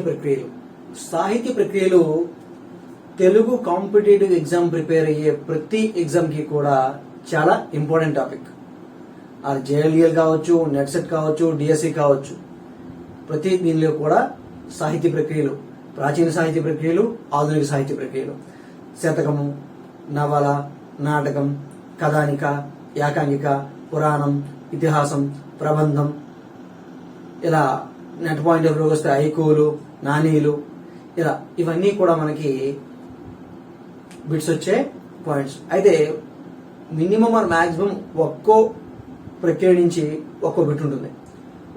ప్రక్రియలు. సాహిత్య ప్రక్రియలు తెలుగు కాంపిటేటివ్ ఎగ్జామ్ ప్రిపేర్ అయ్యే ప్రతి ఎగ్జామ్కి కూడా చాలా ఇంపార్టెంట్ టాపిక్. అది జేఎల్ఈఎల్ కావచ్చు, నెట్సెట్ కావచ్చు, డిఎస్సి కావచ్చు, ప్రతి దీనిలో కూడా సాహిత్య ప్రక్రియలు, ప్రాచీన సాహిత్య ప్రక్రియలు, ఆధునిక సాహిత్య ప్రక్రియలు, శతకము, నవల, నాటకం, కథానిక, యాకాంగిక, పురాణం, ఇతిహాసం, ప్రబంధం, ఇలా నెట్ పాయింట్ ఆఫ్ వ్యూకి వస్తే హైకూలు, నానీలు, ఇలా ఇవన్నీ కూడా మనకి బిట్స్ వచ్చే పాయింట్స్. అయితే మినిమం ఆర్ మాక్సిమం ఒక్కో ప్రక్రియ నుంచి ఒక్కో బిట్ ఉంటుంది.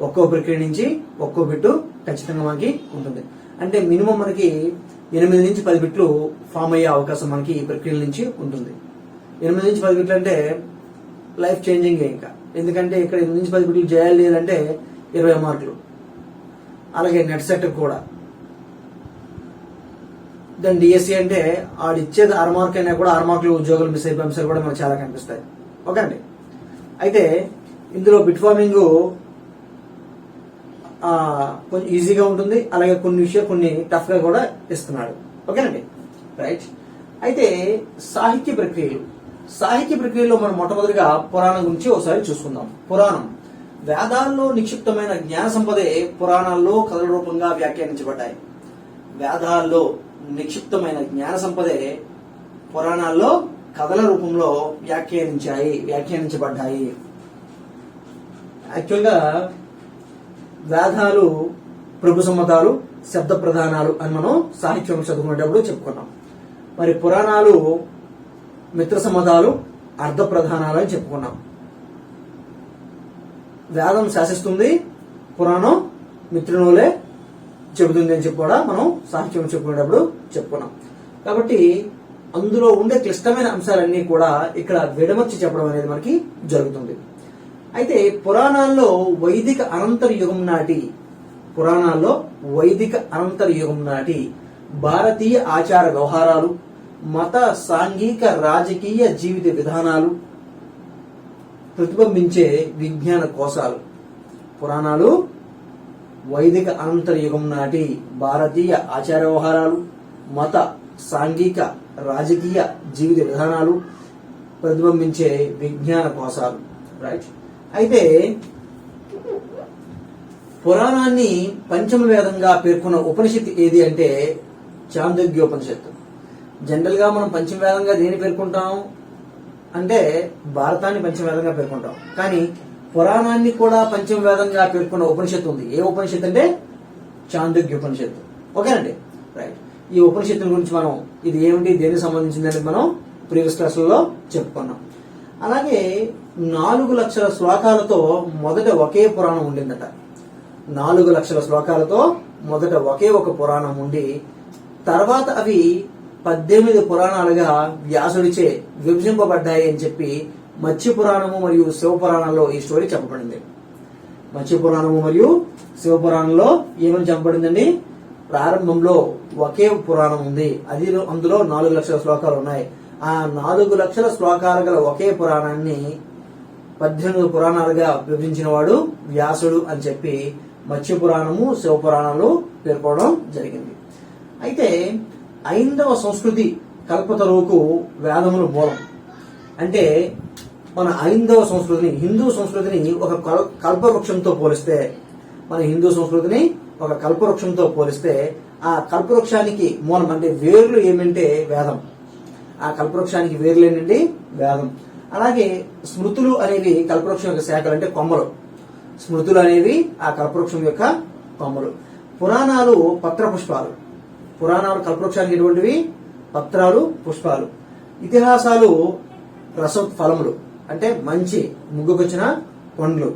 ఒక్కో ప్రక్రియ నుంచి ఒక్కో బిట్టు ఖచ్చితంగా మనకి ఉంటుంది. అంటే మినిమం మనకి 8 నుంచి 10 బిట్లు ఫామ్ అయ్యే అవకాశం మనకి ఈ ప్రక్రియల నుంచి ఉంటుంది. 8 నుంచి 10 బిట్లు అంటే లైఫ్ చేంజింగ్ ఇంకా. ఎందుకంటే ఇక్కడ 8 నుంచి 10 బిట్లు చేయాలి అంటే 20 మార్కులు. అలాగే నెట్ సెట్ కూడా. దాని డిఎస్సి అంటే ఆడిచ్చేది 6 మార్కులు అయినా కూడా 6 మార్కులు ఉద్యోగులు మిస్ అయిపోయి అంశాలు కూడా మనకు చాలా కనిపిస్తాయి. ఓకే అండి. అయితే ఇందులో బిట్ ఫార్మింగ్ కొంచెం ఈజీగా ఉంటుంది. అలాగే కొన్ని విషయాలు కొన్ని టఫ్ గా కూడా ఇస్తున్నాడు. ఓకేనండి, రైట్. అయితే సాహిత్య ప్రక్రియలో మనం మొట్టమొదటిగా పురాణం గురించి ఒకసారి చూసుకుందాం. పురాణం వేదాల్లో నిక్షిప్తమైన జ్ఞాన సంపదే పురాణాల్లో కథల రూపంగా వ్యాఖ్యానించబడ్డాయి. వేదాల్లో నిక్షిప్తమైన జ్ఞాన సంపదే పురాణాల్లో కథల రూపంలో వ్యాఖ్యానించబడ్డాయి. యాక్చువల్గా వేదాలు ప్రభు సమ్మతాలు, శబ్ద ప్రధానాలు అని మనం సాహిత్యం చదువుకునేటప్పుడు చెప్పుకున్నాం. మరి పురాణాలు మిత్ర సమ్మతాలు, అర్ధ ప్రధానాలు అని చెప్పుకున్నాం. వేదం శాసిస్తుంది, పురాణం మిత్రునులే చెబుతుంది అని చెప్పి కూడా మనం సాహిత్యం చెప్పుకునేటప్పుడు చెప్పుకున్నాం. కాబట్టి అందులో ఉండే క్లిష్టమైన అంశాలన్నీ కూడా ఇక్కడ విడమర్చి చెప్పడం అనేది మనకి జరుగుతుంది. అయితే పురాణాల్లో వైదిక అనంతర యుగం నాటి భారతీయ ఆచార వ్యవహారాలు, మత, సాంఘిక, రాజకీయ జీవిత విధానాలు ప్రతిబింబించే విజ్ఞాన కోశాలు. పురాణాలు వైదిక అనంతర యుగం నాటి భారతీయ ఆచార వ్యవహారాలు, మత, సాంఘిక, రాజకీయ జీవిత విధానాలు ప్రతిబింబించే విజ్ఞాన కోశాలు. రైట్. అయితే పురాణాన్ని పంచమ వేదంగా పేర్కొన్న ఉపనిషత్తు ఏది అంటే చాందోగ్యోపనిషత్తు. జనరల్ గా మనం పంచమ వేదంగా దేని పేర్కొంటాం అంటే భారతాన్ని పంచమ వేదంగా పేర్కొంటాం. కానీ పురాణాన్ని కూడా పంచమ వేదంగా పేర్కొన్న ఉపనిషత్తు ఉంది. ఏ ఉపనిషత్తు అంటే చాందోగ్యోపనిషత్తు. ఓకేనండి, రైట్. ఈ ఉపనిషత్తు గురించి మనం ఇది ఏమిటి, దేనికి సంబంధించింది అనేది మనం ప్రీవియస్ క్లాసులలో చెప్పుకున్నాం. అలాగే 4 లక్షల శ్లోకాలతో మొదట ఒకే పురాణం ఉండిందట. 4 లక్షల శ్లోకాలతో మొదట ఒకే ఒక పురాణం ఉండి తర్వాత అవి 18 పురాణాలుగా వ్యాసుడిచే విభజింపబడ్డాయి అని చెప్పి మత్స్య పురాణము మరియు శివపురాణంలో ఈ స్టోరీ చెప్పబడింది. మత్స్య పురాణము మరియు శివపురాణంలో ఏమని చెప్పబడిందండి? ప్రారంభంలో ఒకే పురాణం ఉంది, అందులో 4 లక్షల శ్లోకాలు ఉన్నాయి. ఆ 4 లక్షల శ్లోకాలు గల ఒకే పురాణాన్ని 18 పురాణాలుగా విభజించిన వాడు వ్యాసుడు అని చెప్పి మత్స్య పురాణము, శివపురాణాలు పేర్కొనడం జరిగింది. అయితే ఐందవ సంస్కృతి కల్పతరువుకు వేదములు మూలం. అంటే మన ఐందవ సంస్కృతిని, హిందూ సంస్కృతిని ఒక కల్పవృక్షంతో పోలిస్తే ఆ కల్పవృక్షానికి మూలం అంటే వేర్లు ఏమంటే వేదం. ఆ కల్పవృక్షానికి వేర్లు ఏంటండి? వేదం. అలాగే స్మృతులు అనేవి కల్పవృక్షం యొక్క శాఖలు అంటే కొమ్మలు. స్మృతులు అనేవి ఆ కల్పవృక్షం యొక్క కొమ్మలు. పురాణాలు పత్ర పుష్పాలు. పురాణాలు కల్పవృక్షానికి ఎటువంటివి? పత్రాలు, పుష్పాలు. ఇతిహాసాలు రసఫలములు అంటే మంచి ముగ్గుకొచ్చిన పండ్లు.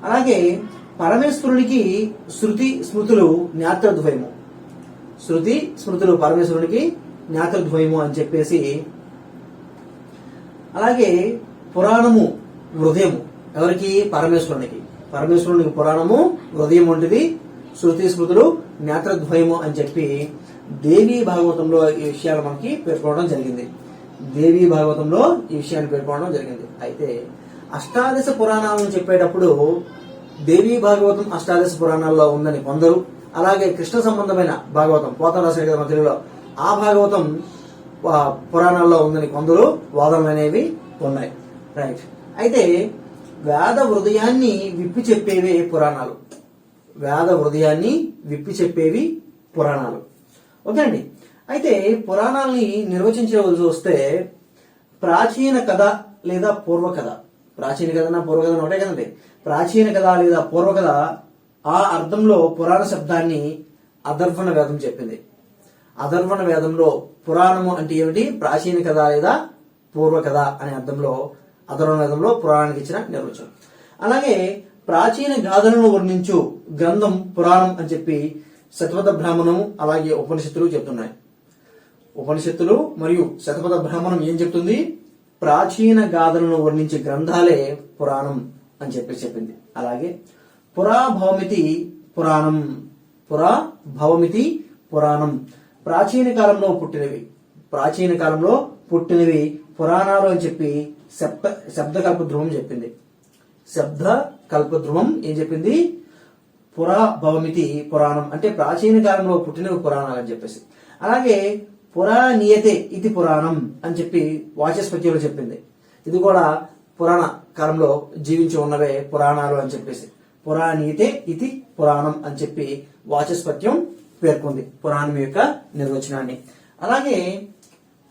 అలాగే పరమేశ్వరునికి శృతి స్మృతులు జ్ఞాతృద్వయము. శృతి స్మృతులు పరమేశ్వరునికి జ్ఞాతృద్వయము అని చెప్పేసి. అలాగే పురాణము హృదయము ఎవరికి? పరమేశ్వరునికి. పరమేశ్వరునికి పురాణము హృదయం వంటిది, శృతి స్మృతులు జ్ఞాతృద్వయము అని చెప్పి దేవీ భాగవతంలో ఈ విషయాలు మనకి పేర్కొనడం జరిగింది. అయితే అష్టాదశ పురాణాలను చెప్పేటప్పుడు దేవీ భాగవతం అష్టాదశ పురాణాల్లో ఉందని కొందరు, అలాగే కృష్ణ సంబంధమైన భాగవతం పోతన రాశాడు కదా మన తెలుగులో, ఆ భాగవతం పురాణాల్లో ఉందని కొందరు వాదనలు అనేవి ఉన్నాయి. రైట్. అయితే వేద హృదయాన్ని విప్పి చెప్పేవి పురాణాలు. వేద హృదయాన్ని విప్పి చెప్పేవి పురాణాలు. ఓకే అండి. అయితే పురాణాలని నిర్వచించవలసి వస్తే ప్రాచీన కథ లేదా పూర్వకథ, ప్రాచీన కథ పూర్వకథ ఒకటే కదండి. ప్రాచీన కథ లేదా పూర్వకథ ఆ అర్థంలో పురాణ శబ్దాన్ని అధర్వణ వేదం చెప్పింది. అధర్వణ వేదంలో పురాణము అంటే ఏమిటి? ప్రాచీన కథ లేదా పూర్వకథ అనే అర్థంలో అధర్వణ వేదంలో పురాణానికి ఇచ్చిన నిర్వచనం. అలాగే ప్రాచీన గాథలను వర్ణించు గ్రంథం పురాణం అని చెప్పి శతపథ బ్రాహ్మణం అలాగే ఉపనిషత్తులు చెప్తున్నాయి. ఉపనిషత్తులు మరియు శతపథ బ్రాహ్మణం ఏం చెప్తుంది? ప్రాచీన గాథలను వర్ణించే గ్రంథాలే పురాణం అని చెప్పి చెప్పింది. అలాగే పురాభవమితి పురాణం, పురాభవమితి పురాణం ప్రాచీన కాలంలో పుట్టినవి, ప్రాచీన కాలంలో పుట్టినవి పురాణాలు అని చెప్పి శబ్దకల్ప ధ్రువం చెప్పింది. శబ్ద కల్ప ధ్రువం ఏం చెప్పింది? పురాభవమితి పురాణం అంటే ప్రాచీన కాలంలో పుట్టినవి పురాణాలు అని చెప్పేసి. అలాగే పురాణీయతే ఇది పురాణం అని చెప్పి వాచస్పత్యంలో చెప్పింది. ఇది కూడా పురాణ కాలంలో జీవించి ఉన్నవే పురాణాలు అని చెప్పేసి పురాణీయతే ఇది పురాణం అని చెప్పి వాచస్పత్యం పేర్కొంది పురాణం యొక్క నిర్వచనాన్ని. అలాగే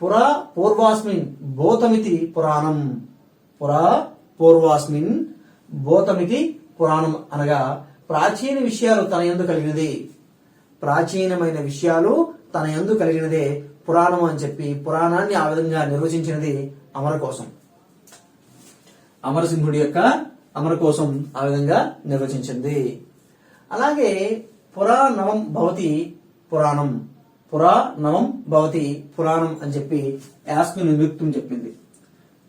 పురా పూర్వాస్మిన్ భూతమితి పురాణం, పురా పూర్వాస్మిన్ భూతమితి పురాణం అనగా ప్రాచీన విషయాలు తన యందు కలిగినది, ప్రాచీనమైన విషయాలు తన యందు కలిగినదే పురాణం అని చెప్పి పురాణాన్ని ఆ విధంగా నిర్వచించినది అమర కోసం, అమరసింహుడి యొక్క అమర కోసం ఆ విధంగా నిర్వచించింది. అలాగే పురాణవం భవతి పురాణం, పురాణవం భవతి పురాణం అని చెప్పి యాస్కుని నిరుక్తం చెప్పింది.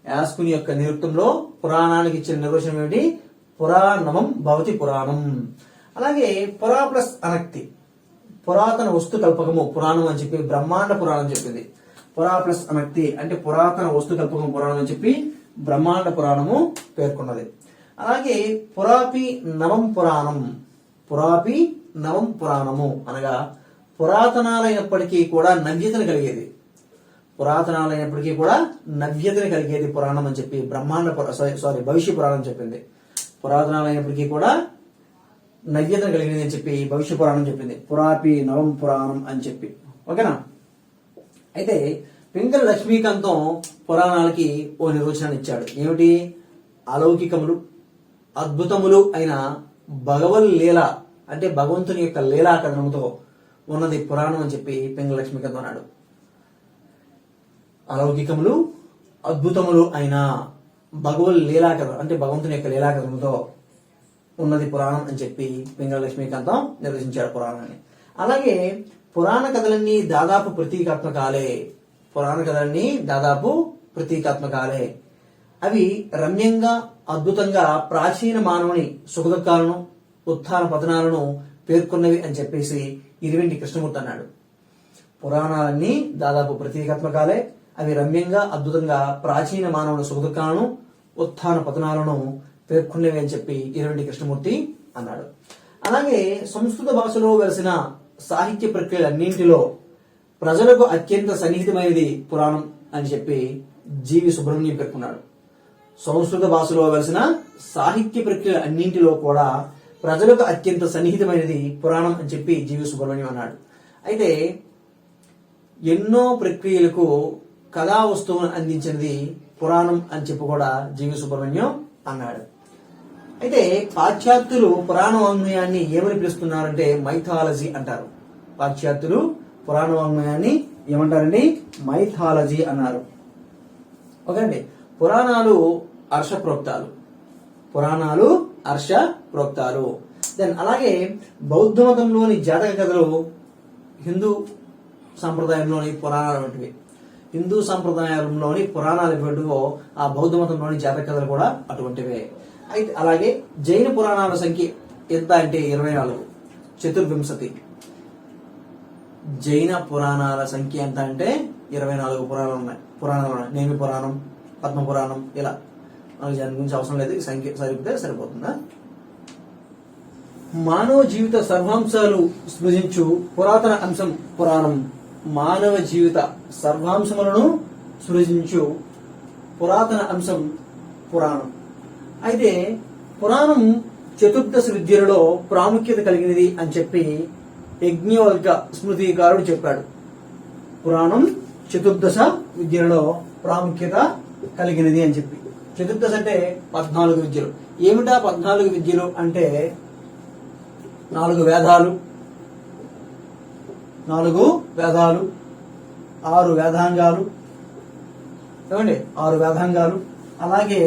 యాస్కుని యొక్క నిరుక్తంలో పురాణానికి ఇచ్చిన నిర్వచనం ఏమిటి? పురాణవం భవతి పురాణం. అలాగే పురా ప్లస్ అనక్తి, పురాతన వస్తు కల్పకము పురాణం అని చెప్పి బ్రహ్మాండ పురాణం చెప్పింది. పురా ప్లస్ అనక్తి అంటే పురాతన వస్తు కల్పకం పురాణం అని చెప్పి బ్రహ్మాండ పురాణము పేర్కొన్నది. అలాగే పురాపి నవం పురాణం, పురాపి నవం పురాణము అనగా పురాతనాలైనప్పటికీ కూడా నవ్యతను కలిగేది, పురాతనాలైనప్పటికీ కూడా నవ్యతను కలిగేది పురాణం అని చెప్పి బ్రహ్మాండ భవిష్య పురాణం చెప్పింది. పురాతనాలైనప్పటికీ కూడా నవ్యతను కలిగినది అని చెప్పి భవిష్య పురాణం చెప్పింది, పురాపి నవం పురాణం అని చెప్పి. ఓకేనా? అయితే పింగళ లక్ష్మీకాంతం పురాణాలకి ఓ నిర్వచనాన్ని ఇచ్చాడు. ఏమిటి? అలౌకికములు అద్భుతములు అయిన భగవల్ లీల అంటే భగవంతుని యొక్క లీలా కథనంతో ఉన్నది పురాణం అని చెప్పి పింగళ లక్ష్మీకాంతం అన్నాడు. అలౌకికములు అద్భుతములు అయిన భగవల్ లీలా కథ అంటే భగవంతుని యొక్క లీలా కథనంతో ఉన్నది పురాణం అని చెప్పి పింగళ లక్ష్మీకాంతం నిర్వచించాడు పురాణాన్ని. అలాగే పురాణ కథలన్నీ దాదాపు ప్రతీకాత్మకాలే, పురాణ కథలన్నీ దాదాపు ప్రతీకాత్మకాలే. అవి రమ్యంగా అద్భుతంగా ప్రాచీన మానవుని సుఖదుఖాలను ఉత్థాన పతనాలను పేర్కొన్నవి అని చెప్పేసి ఇరివెంటి కృష్ణమూర్తి అన్నాడు. పురాణాలన్నీ దాదాపు ప్రతీకాత్మకాలే, అవి రమ్యంగా అద్భుతంగా ప్రాచీన మానవుని సుఖదుఖాలను ఉత్థాన పతనాలను పేర్కొన్నవి అని చెప్పి ఇరివెంటి కృష్ణమూర్తి అన్నాడు. అలాగే సంస్కృత భాషలో వెలిసిన సాహిత్య ప్రక్రియలన్నింటిలో ప్రజలకు అత్యంత సన్నిహితమైనది పురాణం అని చెప్పి జీవి సుబ్రహ్మణ్యం పేర్కొన్నాడు. సంస్కృత భాషలో వెలిసిన సాహిత్య ప్రక్రియ అన్నింటిలో కూడా ప్రజలకు అత్యంత సన్నిహితమైనది పురాణం అని చెప్పి జీవి సుబ్రహ్మణ్యం అన్నాడు. అయితే ఎన్నో ప్రక్రియలకు కథా వస్తువును అందించినది పురాణం అని చెప్పి కూడా జీవి సుబ్రహ్మణ్యం అన్నాడు. అయితే పాశ్చాత్యులు పురాణ వాంగ్మయాన్ని ఏమని పిలుస్తున్నారంటే మైథాలజీ అంటారు. పాశ్చాత్యులు పురాణ వాంగ్మయాన్ని ఏమంటారండి? మైథాలజీ అన్నారు. ఓకే అండి. పురాణాలు హర్షప్రోక్తాలు, పురాణాలు హర్షప్రోక్తాలు. దెన్ అలాగే బౌద్ధ మతంలోని జాతక కథలు హిందూ సంప్రదాయంలోని పురాణాలు వంటివి, హిందూ సంప్రదాయంలోని పురాణాలు ఎటువంటివో ఆ బౌద్ధ మతంలోని జాతక కథలు కూడా అటువంటివే. అయితే అలాగే జైన పురాణాల సంఖ్య ఎంత అంటే 24, 24. జైన పురాణాల సంఖ్య ఎంత అంటే 24 పురాణాలు ఉన్నాయి. నేమి పురాణం, పద్మ పురాణం, ఇలా మనకి దాని గురించి అవసరం లేదు, సంఖ్య సరిపోతే సరిపోతుందా? మానవ జీవిత సర్వాంశాలు సృజించు పురాతన అంశం పురాణం. మానవ జీవిత సర్వాంశములను సృజించు పురాతన అంశం పురాణం. అయితే పురాణం చతుర్దశ విద్యలలో ప్రాముఖ్యత కలిగినది అని చెప్పి యజ్ఞవల్క స్మృతికారుడు చెప్పాడు. పురాణం చతుర్దశ విద్యలలో ప్రాముఖ్యత కలిగినది అని చెప్పి. చతుర్దశ అంటే 14 విద్యలు. ఏమిటా 14 విద్యలు అంటే 4 వేదాలు, 6 వేదాంగాలు, ఏమండి 6 వేదాంగాలు, అలాగే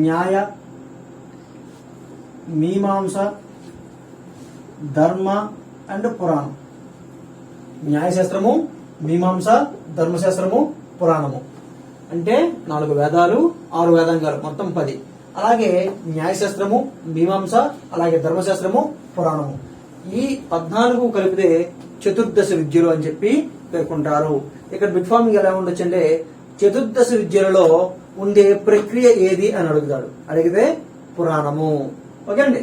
న్యాయ, మీమాంస, ధర్మ అండ్ పురాణం. న్యాయశాస్త్రము, మీమాంస, ధర్మశాస్త్రము, పురాణము అంటే 4 వేదాలు, 6 వేదాంగాలు, మొత్తం 10. అలాగే న్యాయశాస్త్రము, మీమాంస, అలాగే ధర్మశాస్త్రము, పురాణము, ఈ 14 కలిపితే చతుర్దశ విద్యలు అని చెప్పి పేర్కొంటారు. ఇక్కడ బిట్ ఫార్మింగ్ ఎలా ఉండొచ్చు అంటే చతుర్దశ విద్యలలో ఉండే ప్రక్రియ ఏది అని అడుగుతాడు. అడిగితే పురాణము. ఓకే అండి,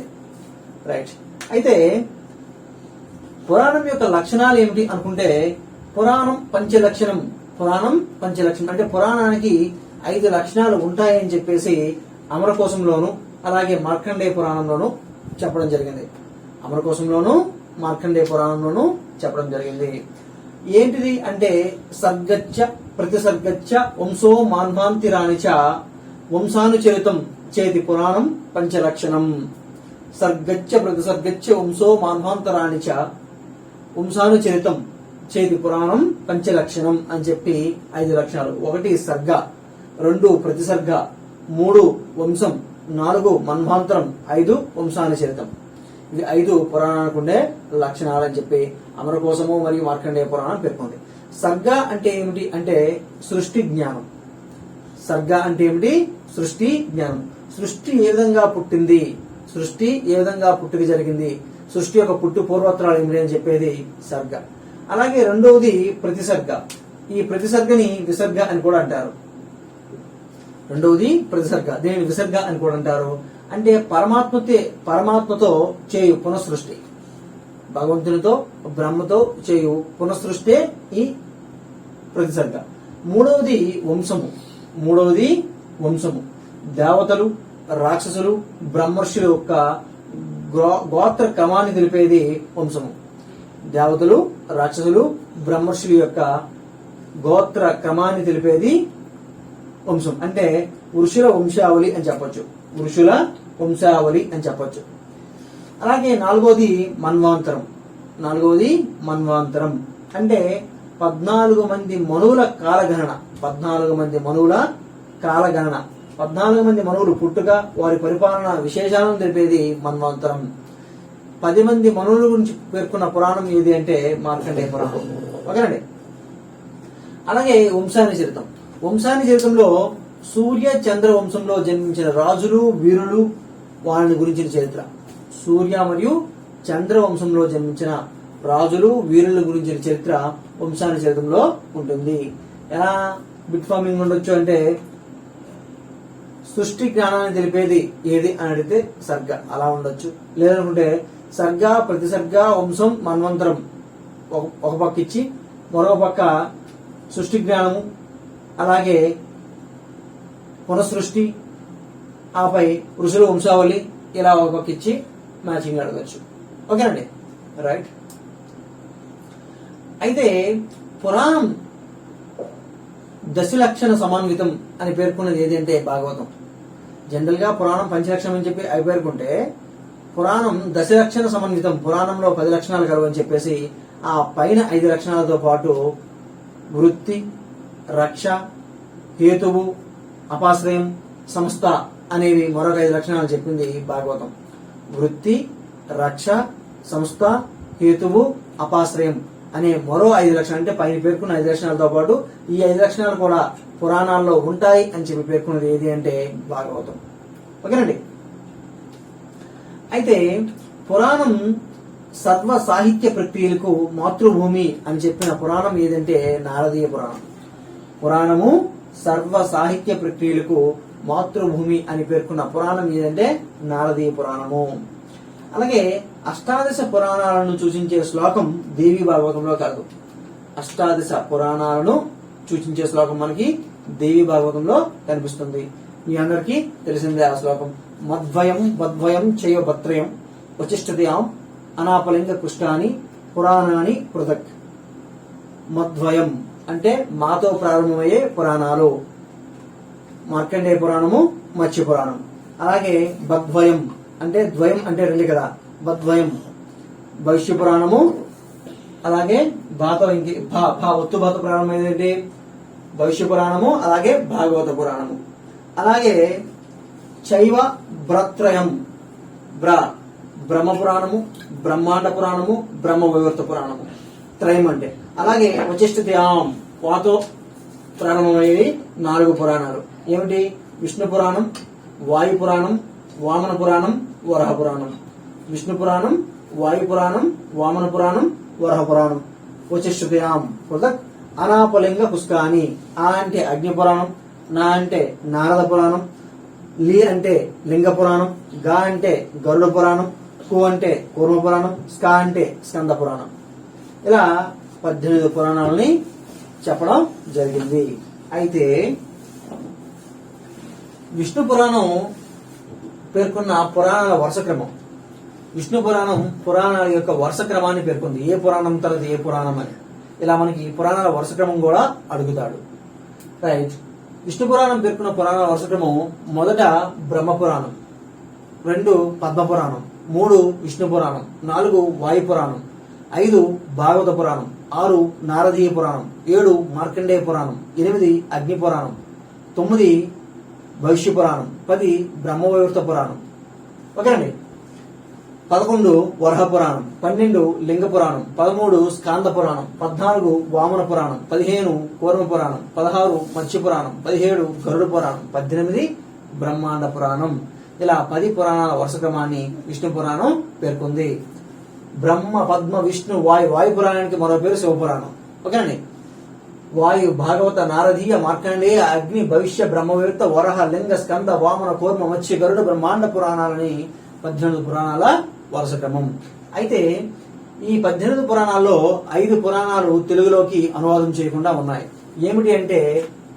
రైట్. అయితే పురాణం యొక్క లక్షణాలు ఏమిటి అనుకుంటే పురాణం పంచలక్షణం. పురాణం పంచలక్షణం అంటే పురాణానికి 5 లక్షణాలు ఉంటాయని చెప్పేసి అమరకోశంలోను అలాగే మార్కండేయ పురాణంలోను చెప్పడం జరిగింది. అమరకోశంలోను మార్కండేయ పురాణంలోను చెప్పడం జరిగింది. ఏంటిది అంటే సర్గచ్చ ప్రతిసర్గచ్చ వంశో మాన్వాంతిరాణిచ వంశానుచరితం చేతి పురాణం పంచలక్షణం. సర్గచ్చ ప్రతిసర్గచ్చ వంశో మాన్వాంతరాణిచ వంశానుచరితం చేతి పురాణం పంచలక్షణం అని చెప్పి 5 లక్షణాలు. 1 సర్గ, 2 ప్రతిసర్గ, 3 వంశం, 4 మన్వాంతరం, 5 వంశానుచరితం. ఇది 5 పురాణానికి ఉండే లక్షణాలు అని చెప్పి అమరకోశము మరియు మార్కండేయ పురాణం పేర్కొంది. సర్గ అంటే ఏమిటి అంటే సృష్టి జ్ఞానం. సర్గ అంటే ఏమిటి? సృష్టి జ్ఞానం. సృష్టి ఏ విధంగా పుట్టింది, సృష్టి ఏ విధంగా పుట్టుక జరిగింది, సృష్టి యొక్క పుట్టు పూర్వోత్తరాలు ఏమిటి అని చెప్పేది సర్గ. అలాగే రెండవది ప్రతిసర్గ. ఈ ప్రతిసర్గని విసర్గ అని కూడా అంటారు. రెండవది ప్రతిసర్గ, దీనిని విసర్గ అని కూడా అంటారు. అంటే పరమాత్మతో చేయు పునఃసృష్టి, భగవంతునితో బ్రహ్మతో చేయు పునఃసృష్టి ఈ ప్రతిసర్గ. మూడవది వంశము. దేవతలు, రాక్షసులు, బ్రహ్మర్షుల యొక్క గోత్ర క్రమాన్ని తెలిపేది వంశము. దేవతలు, రాక్షసులు, బ్రహ్మర్షుల యొక్క గోత్ర క్రమాన్ని తెలిపేది వంశం. అంటే ఋషుల వంశావళి అని చెప్పొచ్చు. అలాగే నాలుగోది మన్వాంతరం. అంటే 14 మంది మనువుల కాలగణన. 14 మంది మనువులు పుట్టుక, వారి పరిపాలన విశేషాలను తెలిపేది మన్వాంతరం. 10 మంది మనువుల గురించి పేర్కొన్న పురాణం ఏది అంటే మార్కండేయ పురాణం. ఓకేనండి. అలాగే వంశానుచరితంలో సూర్య చంద్ర వంశంలో జన్మించిన రాజులు, వీరులు, వారిని గురించిన చరిత్ర. సూర్య మరియు చంద్ర వంశంలో జన్మించిన రాజులు, వీరుల గురించిన చరిత్ర వంశానుచరితంలో ఉంటుంది. ఎలా బిట్ ఫార్మింగ్ ఉండొచ్చు అంటే సృష్టి జ్ఞానాన్ని తెలిపేది ఏది అని అడిగితే సర్గ అలా ఉండొచ్చు. లేదనుకుంటే సర్గ, ప్రతిసర్గ, వంశం, మన్వంతరం ఒక పక్క ఇచ్చి మరో పక్క సృష్టి జ్ఞానము, అలాగే పునఃసృష్టి, ఆపై ఋషుల వంశావళి ఇలా ఒక పక్క ఇచ్చి మ్యాచింగ్ అడగచ్చు. ఓకేనండి, రైట్. అయితే పురాణం దశలక్షణ సమన్వితం అని పేర్కొన్నది ఏది అంటే భాగవతం. జనరల్ గా పురాణం పంచలక్షణం అని చెప్పి అవి పేర్కొంటే పురాణం దశలక్షణ సమన్వితం, పురాణంలో 10 లక్షణాలు కలవు అని చెప్పేసి ఆ పైన 5 లక్షణాలతో పాటు వృత్తి, రక్ష, హేతువు, అపాశ్రయం, సంస్థ అనేవి మరొక 5 లక్షణాలు చెప్పింది భాగవతం. వృత్తి, రక్ష, సంస్థ, హేతువు, అపాశ్రయం అనే మరో 5 లక్షణాలు, అంటే పైన పేర్కొన్న 5 లక్షణాలతో పాటు ఈ 5 లక్షణాలు కూడా పురాణాల్లో ఉంటాయి అని చెప్పి పేర్కొన్నది ఏది అంటే భాగవతం. ఓకేనండి. అయితే పురాణం సర్వ సాహిత్య ప్రక్రియలకు మాతృభూమి అని చెప్పిన పురాణం ఏదంటే నారదీయ పురాణం. పురాణము సర్వ సాహిత్య ప్రక్రియలకు మాతృభూమి అని పేర్కొన్న పురాణం ఏదంటే నారదీయ పురాణము. అలాగే అష్టాదశ పురాణాలను సూచించే శ్లోకం దేవి భాగవతంలో కలదు. అష్టాదశ పురాణాలను సూచించే శ్లోకం మనకి దేవి భాగవతంలో కనిపిస్తుంది. మీ అందరికీ తెలిసిందే ఆ శ్లోకం. మద్వయం వద్వయం చైవ భత్రయం వచిష్ఠతయాం అనాపలింగ కృష్ణాని పురాణాని పృథక్. మద్వయం అంటే మాతో ప్రారంభమయ్యే పురాణాలు, మార్కండేయ పురాణము, మత్స్య పురాణం. అలాగే బద్వయం అంటే ద్వయం అంటే రెండు కదా, బద్వయం భవిష్య పురాణము, అలాగే ఒత్తు బాత పురాణం ఏదంటే భవిష్య పురాణము, అలాగే భాగవత పురాణము. అలాగే చైవ భ్రత్రయం, బ్రహ్మ పురాణము, బ్రహ్మాండ పురాణము, బ్రహ్మ వైవర్త పురాణము, త్రయం అంటే. అలాగే వచిష్ఠతయాం వాతో ప్రారంభమయ్యేవి 4 పురాణాలు. ఏమిటి? విష్ణు పురాణం, వాయు పురాణం, వామన పురాణం, వరహ పురాణం. విష్ణు పురాణం, వాయు పురాణం, వామన పురాణం, వరహ పురాణం. వచిష్ఠతయాం పృథక్ అనాపలింగ పుష్కాని. ఆ అంటే అగ్ని పురాణం, నా అంటే నారద పురాణం, లి అంటే లింగ పురాణం, గా అంటే గరుడ పురాణం, కు అంటే కూర్మ పురాణం, స్కా అంటే స్కంద పురాణం. ఇలా 18 పురాణాలని చెప్పడం జరిగింది. అయితే విష్ణు పురాణం పేర్కొన్న పురాణాల వరుస క్రమం, విష్ణు పురాణం పురాణాల యొక్క వరుస క్రమాన్ని పేర్కొంది. ఏ పురాణం తర్వాత ఏ పురాణం అని. ఇలా మనకి పురాణాల వరుస క్రమం కూడా అడుగుతాడు. రైట్. విష్ణు పురాణం పేర్కొన్న పురాణాల వరుస క్రమం: మొదట బ్రహ్మ పురాణం, 2 పద్మ పురాణం, 3 విష్ణు పురాణం, 4 వాయు పురాణం, 5 భాగవత పురాణం, 6 నారదీయ పురాణం, 7 మార్కండేయ పురాణం, 8 అగ్ని పురాణం, 9 భవిష్య పురాణం, 10 బ్రహ్మవైవర్త పురాణం. ఓకేనండి. 11 వరహ పురాణం, 12 లింగ పురాణం, 13 స్కాంద పురాణం, 14 వామన పురాణం, 15 కూర్మ పురాణం, 16 మత్స్య పురాణం, 17 గరుడ పురాణం, 18 బ్రహ్మాండ పురాణం. ఇలా 10 పురాణాల వరుస క్రమాన్ని విష్ణు పురాణం పేర్కొంది. బ్రహ్మ పద్మ విష్ణు వాయు పురాణానికి మరో పేరు శివపురాణం. ఓకేనండి. వాయు, భాగవత, నారదీయ, మార్కండేయ, అగ్ని, భవిష్య, బ్రహ్మవేత్త, వరహ, లింగ, స్కంద, వామన, కూర్మ, మత్స్య, గరుడ, బ్రహ్మాండ పురాణాలని 18 పురాణాల వరుస క్రమం. అయితే ఈ 18 పురాణాల్లో 5 పురాణాలు తెలుగులోకి అనువాదం చేయకుండా ఉన్నాయి. ఏమిటి అంటే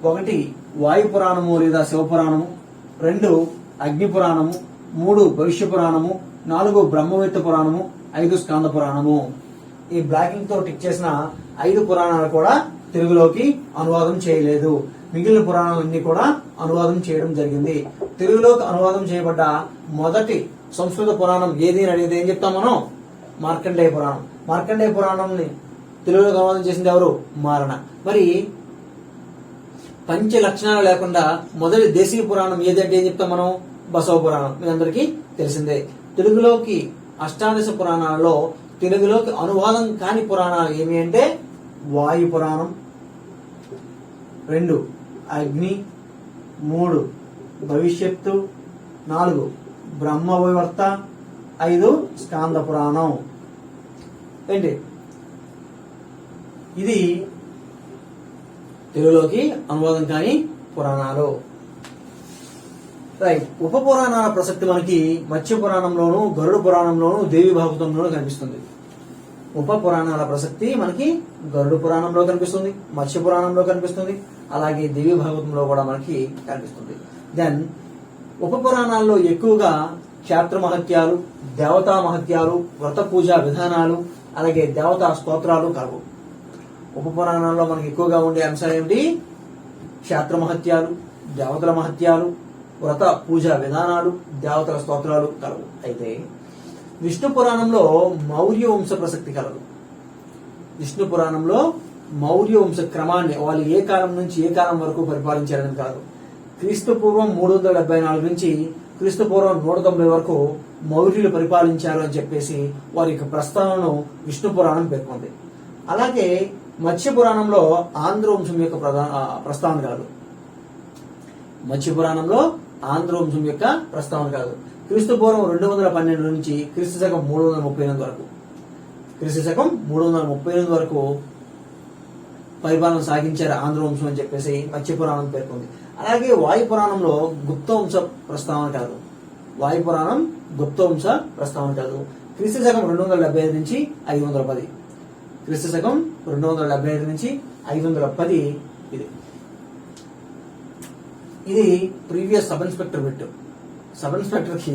1 వాయు పురాణము లేదా శివపురాణము, 2 అగ్ని పురాణము, 3 భవిష్య పురాణము, 4 బ్రహ్మవేత్త పురాణము, 5 స్కాంద పురాణము. ఈ బ్లాకింగ్ తో టిక్ చేసిన 5 పురాణాలు కూడా తెలుగులోకి అనువాదం చేయలేదు. మిగిలిన పురాణాలన్నీ కూడా అనువాదం చేయడం జరిగింది. తెలుగులోకి అనువాదం చేయబడ్డ మొదటి సంస్కృత పురాణం ఏది అని అడిగితే ఏం చెప్తాం మనం? మార్కండేయ పురాణం. మార్కండేయ పురాణంని తెలుగులోకి అనువాదం చేసింది ఎవరు? మారణ. మరి పంచ లక్షణాలు లేకుండా మొదటి దేశీయ పురాణం ఏదంటే ఏం చెప్తాం మనం? బసవ పురాణం. మీ అందరికీ తెలిసిందే. తెలుగులోకి అష్టాదశ పురాణాలలో తెలుగులోకి అనువాదం కాని పురాణాలు ఏమి అంటే వాయు పురాణం, 2 అగ్ని, 3 భవిష్యత్తు, 4 బ్రహ్మవైవర్త, 5 స్కాంద పురాణం. ఏంటి ఇది? తెలుగులోకి అనువాదం కాని పురాణాలు. రైట్. ఉప పురాణాల ప్రసక్తి మనకి మత్స్య పురాణంలోను, గరుడ పురాణంలోను, దేవి భాగవతంలోనూ కనిపిస్తుంది. ఉప పురాణాల ప్రసక్తి మనకి గరుడ పురాణంలో కనిపిస్తుంది, మత్స్య పురాణంలో కనిపిస్తుంది, అలాగే దేవి భాగవతంలో కూడా మనకి కనిపిస్తుంది. దెన్ ఉప పురాణాల్లో ఎక్కువగా క్షేత్ర మహత్యాలు, దేవతా మహత్యాలు, వ్రత పూజా విధానాలు, అలాగే దేవతా స్తోత్రాలు కలవు. ఉప పురాణాల్లో మనకి ఎక్కువగా ఉండే అంశాలు ఏమిటి? క్షేత్ర మహత్యాలు, దేవతల మహత్యాలు, వ్రత పూజా విధానాలు, దేవతల స్తోత్రాలు కలవు. అయితే విష్ణు పురాణంలో మౌర్య వంశ ప్రసక్తి కలదు. విష్ణు పురాణంలో మౌర్య వంశ క్రమాన్ని, వాళ్ళు ఏ కాలం నుంచి ఏ కాలం వరకు పరిపాలించారని కాదు, క్రీస్తు పూర్వం 374 నుంచి క్రీస్తు పూర్వం 190 వరకు మౌర్యులు పరిపాలించారు అని చెప్పేసి వారి యొక్క ప్రస్తావనను విష్ణు పురాణం పేర్కొంది. అలాగే మత్స్య పురాణంలో ఆంధ్ర వంశం యొక్క ప్రస్తావన కాదు. మత్స్య పురాణంలో ఆంధ్ర వంశం యొక్క ప్రస్తావన కాదు. క్రీస్తు పూర్వం 212 నుంచి క్రీస్తు శకం 338 వరకు, క్రీస్తు శకం 338 వరకు పరిపాలన సాగించారు ఆంధ్ర వంశం అని చెప్పేసి మత్స్య పురాణం పేర్కొంది. అలాగే వాయు పురాణంలో గుప్త వంశ ప్రస్తావన కాదు. వాయు పురాణం గుప్తవంశ ప్రస్తావన కలదు. క్రీస్తు శకం 275 నుంచి 510. క్రీస్తు శకం 275 నుంచి 510 ఇది previous sub inspector bit. Sub inspector కి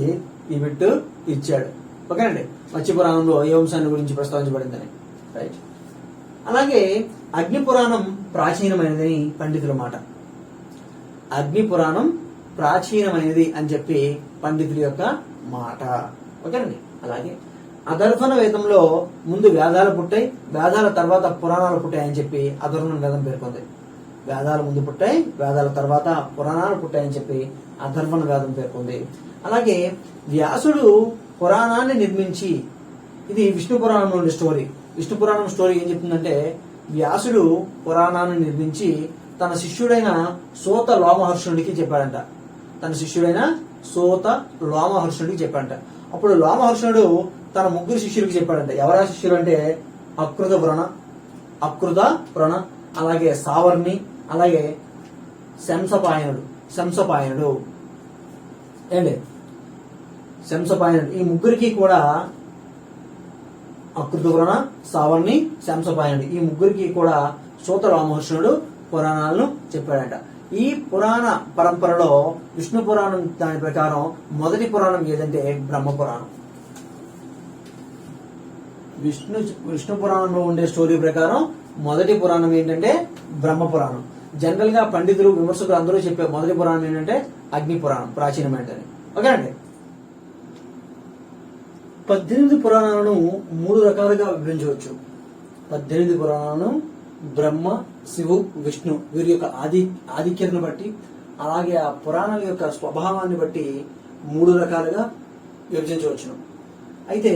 ఈ బిట్ ఇచ్చాడు. ఓకేనండి, మత్స్య పురాణంలో ఏ వంశాన్ని గురించి ప్రస్తావించబడిందని. రైట్. అలాగే అగ్ని పురాణం ప్రాచీనమైనదని పండితుల మాట. అగ్ని పురాణం ప్రాచీనమైనది అని చెప్పి పండితుల యొక్క మాట. ఓకేనండి. అలాగే అధర్వణ వేదంలో ముందు వేదాలు పుట్టాయి, వేదాల తర్వాత పురాణాలు పుట్టాయి అని చెప్పి అధర్వణ వేదం పేర్కొంది. వేదాలు ముందు పుట్టాయి, వేదాల తర్వాత పురాణాలు పుట్టాయని చెప్పి అధర్వణ వేదం పేర్కొంది. అలాగే వ్యాసుడు పురాణాన్ని నిర్మించి, ఇది విష్ణు పురాణంలో ఉండే స్టోరీ. విష్ణు పురాణం స్టోరీ ఏం చెప్తుందంటే, వ్యాసుడు పురాణాన్ని నిర్మించి తన శిష్యుడైన సోత లోమహర్షుడికి చెప్పాడంట. తన శిష్యుడైన సోత లోమహర్షుడికి చెప్పాడంట. అప్పుడు లోమహర్షుడు తన ముగ్గురు శిష్యులకి చెప్పాడంట. ఎవరా శిష్యులు అంటే అకృత పురాణ, అలాగే సావర్ణి, అలాగే శంసపాయనుడు ఏంటి శంసపాయనుడు. ఈ ముగ్గురికి కూడా అకృతపురాణ, సావర్ణి, శంసపాయనుడు ఈ ముగ్గురికి కూడా సూత రామహర్షణుడు పురాణాలను చెప్పాడంట. ఈ పురాణ పరంపరలో విష్ణు పురాణం దాని ప్రకారం మొదటి పురాణం ఏదంటే బ్రహ్మ పురాణం. విష్ణు పురాణంలో ఉండే స్టోరీ ప్రకారం మొదటి పురాణం ఏంటంటే బ్రహ్మ పురాణం. జనరల్ గా పండితులు, విమర్శకులు అందరూ చెప్పే మొదటి పురాణం ఏంటంటే అగ్ని పురాణం, ప్రాచీనమైనదని. ఓకే అండి. 18 పురాణాలను 3 రకాలుగా విభజించవచ్చు. 18 పురాణాలను బ్రహ్మ, శివు, విష్ణు వీరి యొక్క ఆధిక్యతను బట్టి, అలాగే ఆ పురాణాల యొక్క స్వభావాన్ని బట్టి 3 రకాలుగా విభజించవచ్చును. అయితే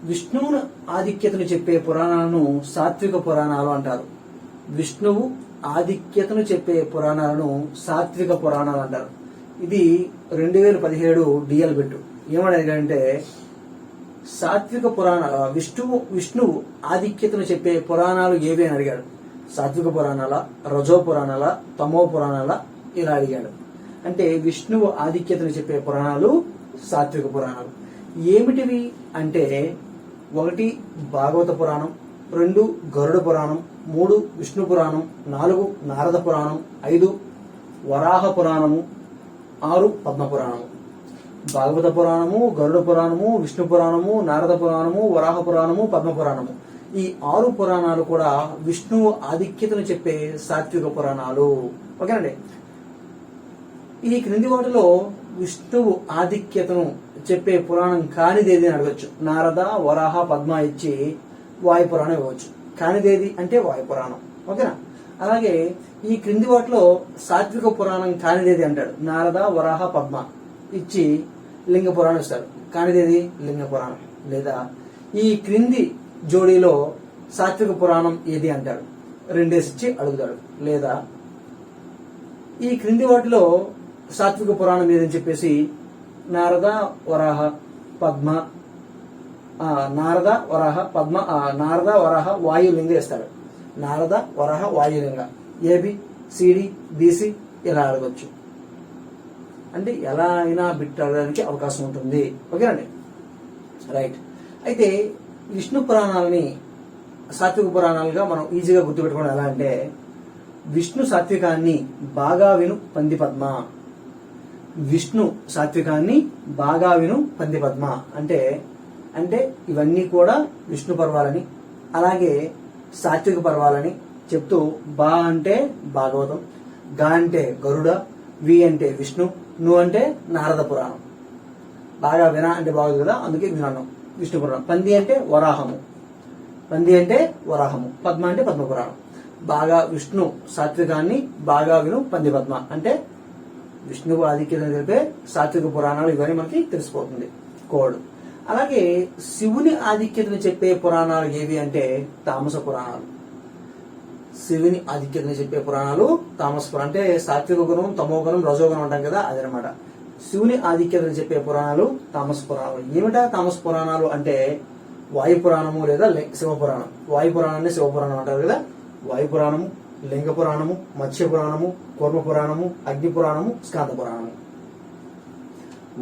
విష్ణువును ఆధిక్యతను చెప్పే పురాణాలను సాత్విక పురాణాలు అంటారు. విష్ణువు ఆధిక్యతను చెప్పే పురాణాలను సాత్విక పురాణాలు అంటారు. ఇది 2017 డిఎల్ బిట్టు. ఏమడిగాడంటే, సాత్విక పురాణాలు విష్ణువు ఆధిక్యతను చెప్పే పురాణాలు ఏవి అని అడిగాడు. సాత్విక పురాణాల, రజో పురాణాల, తమో పురాణాల ఇలా అడిగాడు. అంటే విష్ణువు ఆధిక్యతను చెప్పే పురాణాలు సాత్విక పురాణాలు. ఏమిటివి అంటే, 1 భాగవత పురాణం, 2 గరుడ పురాణం, 3 విష్ణు పురాణం, 4 నారద పురాణం, 5 వరాహ పురాణము, 6 పద్మ పురాణము. భాగవత పురాణము, గరుడ పురాణము, విష్ణు పురాణము, నారద పురాణము, వరాహ పురాణము, పద్మ పురాణము. ఈ 6 పురాణాలు కూడా విష్ణువు ఆధిక్యతను చెప్పే సాత్విక పురాణాలు. ఓకేనండి. ఈ క్రింది వాటిలో విష్ణువు ఆధిక్యతను చెప్పే పురాణం కానిదేది అని అడగచ్చు. నారద, వరాహ, పద్మ ఇచ్చి వాయు పురాణం ఇవ్వచ్చు. కానిదేది అంటే వాయు పురాణం. ఓకేనా. అలాగే ఈ క్రింది వాటిలో సాత్విక పురాణం కానిదేది అంటాడు. నారద, వరాహ, పద్మ ఇచ్చి లింగ పురాణం ఇస్తాడు. కానిదేది లింగ పురాణం. లేదా ఈ క్రింది జోడీలో సాత్విక పురాణం ఏది అంటాడు. 2 ఇచ్చి అడుగుతాడు. లేదా ఈ క్రింది వాటిలో సాత్విక పురాణం ఏదని చెప్పేసి నారద, వరాహ, పద్మ, నారద, వరాహ, వాయులింగ ఇస్తాడు. నారద, వరాహ, వాయులింగ ఏబి, సిడి, బిసి ఇలా అడగచ్చు. అంటే ఎలా అయినా బిట్ అడగడానికి అవకాశం ఉంటుంది. ఓకేనండి. రైట్. అయితే విష్ణు పురాణాలని సాత్విక పురాణాలుగా మనం ఈజీగా గుర్తుపెట్టుకోవడం ఎలా అంటే, విష్ణు సాత్వికాన్ని బాగా విను పంది పద్మ. విష్ణు సాత్వికాన్ని బాగా విను పంది పద్మ అంటే అంటే ఇవన్నీ కూడా విష్ణు పర్వాలని, అలాగే సాత్విక పర్వాలని చెప్తూ, బా అంటే భాగవతం, గా అంటే గరుడ, వి అంటే విష్ణు, ను అంటే నారద పురాణం. బాగా విన అంటే బాగుంది కదా, అందుకే వినాను విష్ణు పురాణం. పంది అంటే వరాహము, పద్మ అంటే పద్మ పురాణం. బాగా విష్ణు సాత్వికాన్ని బాగా విను పంది పద్మ అంటే విష్ణువు ఆధిక్యతను తెలిపే సాత్విక పురాణాలు ఇవన్నీ మనకి తెలిసిపోతుంది కోడ్. అలాగే శివుని ఆధిక్యతను చెప్పే పురాణాలు ఏవి అంటే తామస పురాణాలు. శివుని ఆధిక్యతను చెప్పే పురాణాలు తామస పురాణం. అంటే సాత్విక గుణం, తమో గుణం, రజో గుణం అంటాం కదా, అదనమాట. శివుని ఆధిక్యతను చెప్పే పురాణాలు తామస పురాణాలు. ఏమిటా తామస పురాణాలు అంటే వాయు పురాణము లేదా శివ పురాణం. వాయు పురాణాన్ని శివ పురాణం అంటారు కదా. వాయు పురాణము, లింగ పురాణము, మత్స్య పురాణము, కూర్మ పురాణము, అగ్ని పురాణము, స్కాంద పురాణము.